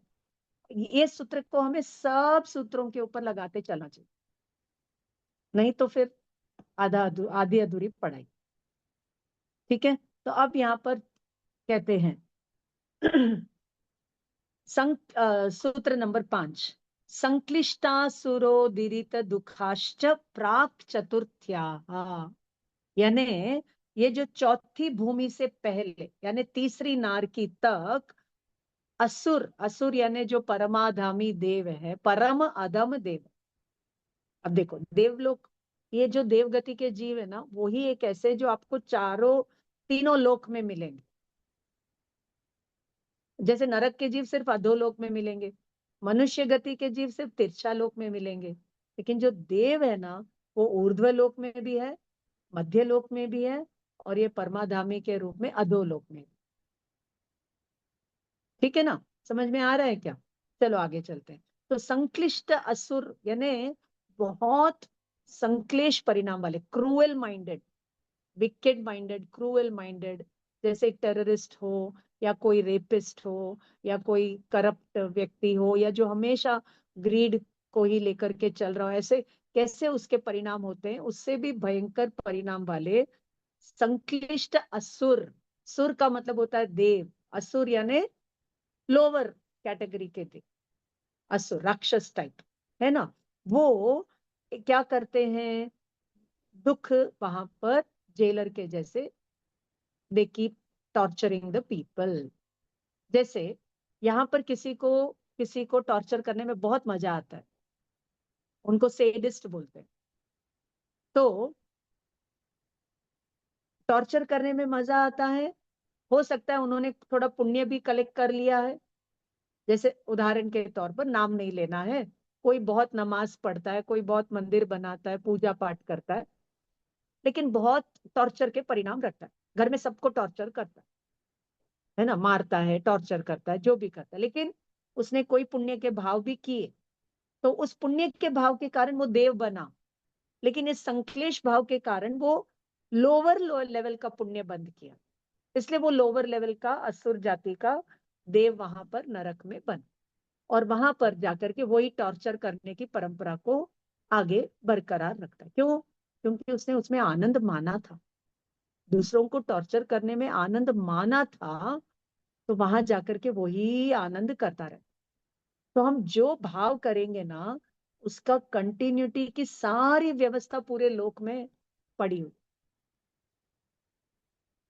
ये सूत्र को हमें सब सूत्रों के ऊपर लगाते चलना चाहिए, नहीं तो फिर आधी अधूरी पढ़ाई। ठीक है, तो अब यहाँ पर कहते हैं सूत्र नंबर 5, संक्लिष्टासुरोदीरित दुखाश्च प्राक चतुर्थ्या। यानी ये जो चौथी भूमि से पहले यानी तीसरी नार की तक असुर, असुर यानी जो परमाधामी देव है, परम अधम देव। अब देखो देवलोक, ये जो देवगति के जीव है ना, वही एक ऐसे जो आपको चारों तीनों लोक में मिलेंगे। जैसे नरक के जीव सिर्फ अधोलोक में मिलेंगे, मनुष्य गति के जीव सिर्फ तिरछा लोक में मिलेंगे, लेकिन जो देव है ना, वो ऊर्ध्व लोक में भी है, मध्य लोक में भी है, और ये परमाधामी के रूप में अधोलोक में। ठीक है ना, समझ में आ रहा है क्या? चलो आगे चलते हैं। तो संक्लिष्ट असुर यानी बहुत संक्लेश परिणाम वाले, cruel minded, wicked minded, cruel minded. जैसे टेररिस्ट हो, या कोई रेपिस्ट हो, या कोई करप्ट व्यक्ति हो, या जो हमेशा ग्रीड को ही लेकर के चल रहा हो, ऐसे कैसे उसके परिणाम होते हैं, उससे भी भयंकर परिणाम वाले संक्लिष्ट असुर। सुर का मतलब होता है देव, असुर यानी लोअर कैटेगरी के थे, असुर राक्षस टाइप, है ना। वो क्या करते हैं, दुख वहां पर जेलर के जैसे, they keep torturing the people. जैसे यहाँ पर किसी को टॉर्चर करने में बहुत मजा आता है, उनको सेडिस्ट बोलते हैं। तो टॉर्चर करने में मजा आता है, हो सकता है उन्होंने थोड़ा पुण्य भी कलेक्ट कर लिया है। जैसे उदाहरण के तौर पर, नाम नहीं लेना है, कोई बहुत नमाज पढ़ता है, कोई बहुत मंदिर बनाता है, पूजा पाठ करता है, लेकिन बहुत टॉर्चर के परिणाम रखता है, घर में सबको टॉर्चर करता है ना, मारता है, टॉर्चर करता है, जो भी करता है, लेकिन उसने कोई पुण्य के भाव भी किए, तो उस पुण्य के भाव के कारण वो देव बना। लेकिन इस संक्लेश भाव के कारण वो लोअर लोअर लेवल का पुण्य बंद किया, इसलिए वो लोअर लेवल का असुर जाति का देव वहां पर नरक में बना, और वहां पर जाकर के वही टॉर्चर करने की परंपरा को आगे बरकरार रखता है। क्यों? क्योंकि उसने उसमें आनंद माना था, दूसरों को टॉर्चर करने में आनंद माना था, तो वहां जाकर के वही आनंद करता रहे। तो हम जो भाव करेंगे ना, उसका कंटिन्यूटी की सारी व्यवस्था पूरे लोक में पड़ी हुई।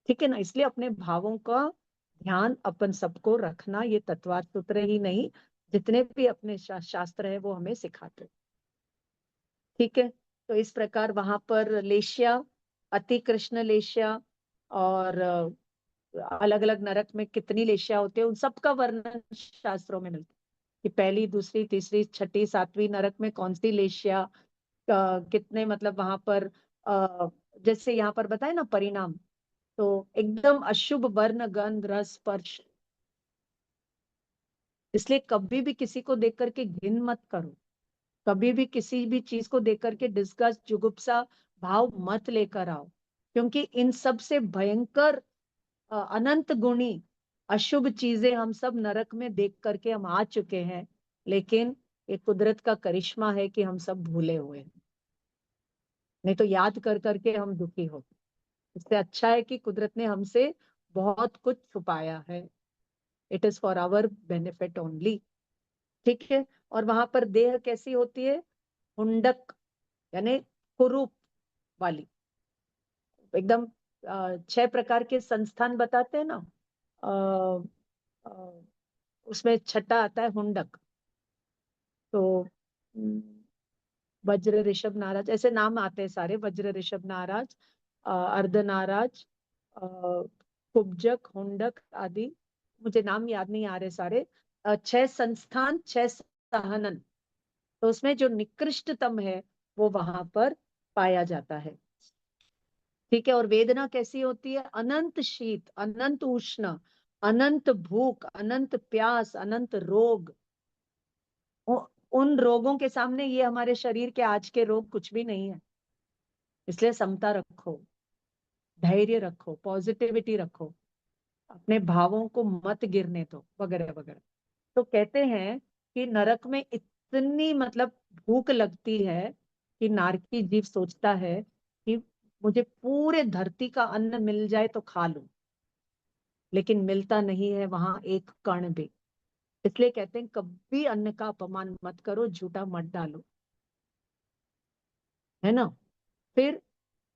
ठीक है ना, इसलिए अपने भावों का ध्यान अपन सबको रखना, ये तत्वार्थ सूत्र ही नहीं, जितने भी अपने शास्त्र है वो हमें सिखाते। ठीक है, तो इस प्रकार वहां पर लेशिया, अति कृष्ण लेशिया, और अलग अलग नरक में कितनी लेशिया होती है, उन सबका वर्णन शास्त्रों में मिलता है कि पहली, दूसरी, तीसरी, छठी, सातवीं नरक में कौन सी लेशिया, कितने मतलब वहां पर जैसे यहाँ पर बताए ना परिणाम, तो एकदम अशुभ वर्ण, गंध, रस, स्पर्श, इसलिए कभी भी किसी को देख करके घिन मत करो, कभी भी किसी भी चीज को देख करके डिस्गस्ट, जुगुप्सा भाव मत लेकर आओ, क्योंकि इन सब से भयंकर अनंत गुणी अशुभ चीजें हम सब नरक में देख करके हम आ चुके हैं, लेकिन ये कुदरत का करिश्मा है कि हम सब भूले हुए हैं, नहीं तो याद कर करके हम दुखी होते। इससे अच्छा है कि कुदरत ने हमसे बहुत कुछ छुपाया है, it is for our benefit only. ठीक है। और वहां पर देह कैसी होती है? हुंडक, यानी कुरूप वाली, एकदम 6 प्रकार के संस्थान बताते हैं ना, अ, अ, उसमें छठा आता है हुंडक। तो वज्र, ऋषभ, नाराज, ऐसे नाम आते हैं सारे, वज्र, ऋषभ, नाराज, अर्ध नाराज, कुब्जक, हुंडक आदि, मुझे नाम याद नहीं आ रहे सारे। 6 संस्थान, 6 सहनन, तो उसमें जो निकृष्टतम है वो वहां पर पाया जाता है। ठीक है। और वेदना कैसी होती है? अनंत शीत, अनंत उष्ण, अनंत भूख, अनंत प्यास, अनंत रोग। उन रोगों के सामने ये हमारे शरीर के आज के रोग कुछ भी नहीं है। इसलिए समता रखो, धैर्य रखो, पॉजिटिविटी रखो, अपने भावों को मत गिरने दो, वगैरह वगैरह। तो कहते हैं कि नरक में इतनी मतलब भूख लगती है कि नारकी जीव सोचता है कि मुझे पूरे धरती का अन्न मिल जाए तो खा लूं, लेकिन मिलता नहीं है वहां एक कण भी। इसलिए कहते हैं कभी अन्न का अपमान मत करो, झूठा मत डालो, है ना। फिर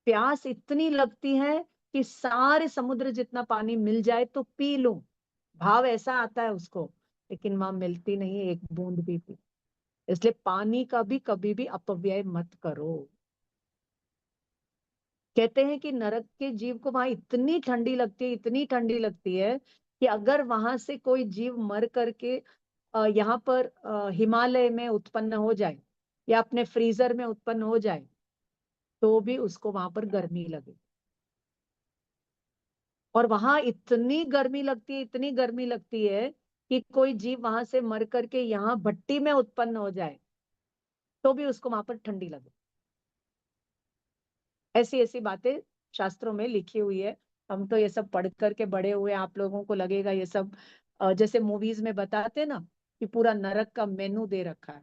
प्यास इतनी लगती है कि सारे समुद्र जितना पानी मिल जाए तो पी लूं, भाव ऐसा आता है उसको, लेकिन वहां मिलती नहीं है एक बूंद भी पी। इसलिए पानी का भी कभी भी अपव्यय मत करो। कहते हैं कि नरक के जीव को वहां इतनी ठंडी लगती है, इतनी ठंडी लगती है कि अगर वहां से कोई जीव मर करके यहाँ पर हिमालय में उत्पन्न हो जाए या अपने फ्रीजर में उत्पन्न हो जाए, तो भी उसको वहां पर गर्मी लगे। और वहां इतनी गर्मी लगती है, इतनी गर्मी लगती है कि कोई जीव वहां से मर करके यहाँ भट्टी में उत्पन्न हो जाए तो भी उसको वहां पर ठंडी लगे। ऐसी ऐसी बातें शास्त्रों में लिखी हुई है। हम तो ये सब पढ़ करके बड़े हुए, आप लोगों को लगेगा ये सब जैसे मूवीज में बताते ना कि पूरा नरक का मेनू दे रखा है।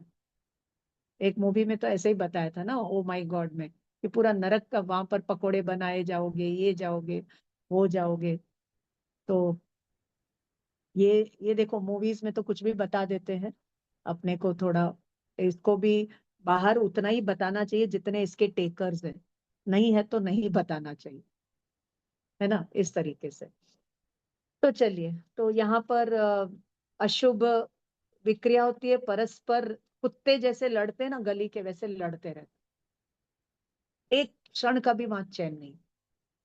एक मूवी में तो ऐसे ही बताया था ना, ओ माय गॉड में, कि पूरा नरक का वहां पर पकोड़े बनाए जाओगे, ये जाओगे, वो जाओगे। तो ये देखो मूवीज में तो कुछ भी बता देते हैं, अपने को थोड़ा इसको भी बाहर उतना ही बताना चाहिए जितने इसके टेकर्स हैं, नहीं है तो नहीं बताना चाहिए, है ना, इस तरीके से। तो चलिए, तो यहाँ पर अशुभ विक्रिया होती है, परस्पर कुत्ते जैसे लड़ते हैं ना गली के, वैसे लड़ते रहते, एक क्षण का भी वहां चैन नहीं।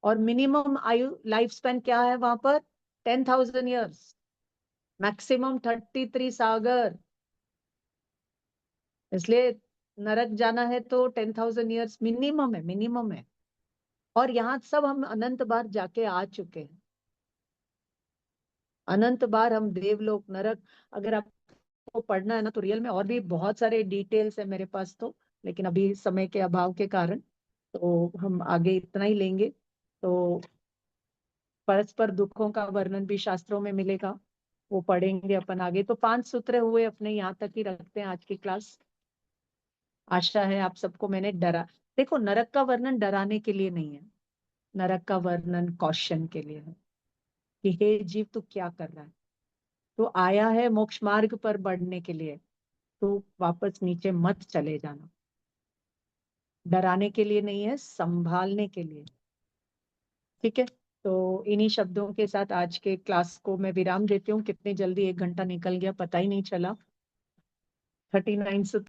और मिनिमम आयु, लाइफ स्पैन क्या है वहां पर? 10,000 ईयर्स, मैक्सिमम 33 सागर। इसलिए नरक जाना है तो 10,000 ईयर्स मिनिमम है, मिनिमम है। और यहाँ सब हम अनंत बार जाके आ चुके हैं, अनंत बार हम देवलोक, नरक, अगर आपको पढ़ना है ना तो रियल में और भी बहुत सारे डिटेल्स है मेरे पास तो, लेकिन अभी समय के अभाव के कारण तो हम आगे इतना ही लेंगे। तो परस्पर दुखों का वर्णन भी शास्त्रों में मिलेगा, वो पढ़ेंगे अपन आगे। तो 5 सूत्र हुए अपने, यहाँ तक ही रखते हैं आज की क्लास। आशा है आप सबको मैंने डरा, देखो नरक का वर्णन डराने के लिए नहीं है, नरक का वर्णन कौशन के लिए है कि हे जीव तू क्या कर रहा है, तो आया है मोक्ष मार्ग पर बढ़ने के लिए, तो वापस नीचे मत चले जाना। डराने के लिए नहीं है, संभालने के लिए। ठीक है। तो इन्हीं शब्दों के साथ आज के क्लास को मैं विराम देती हूँ। कितनी जल्दी 1 घंटा निकल गया पता ही नहीं चला। 39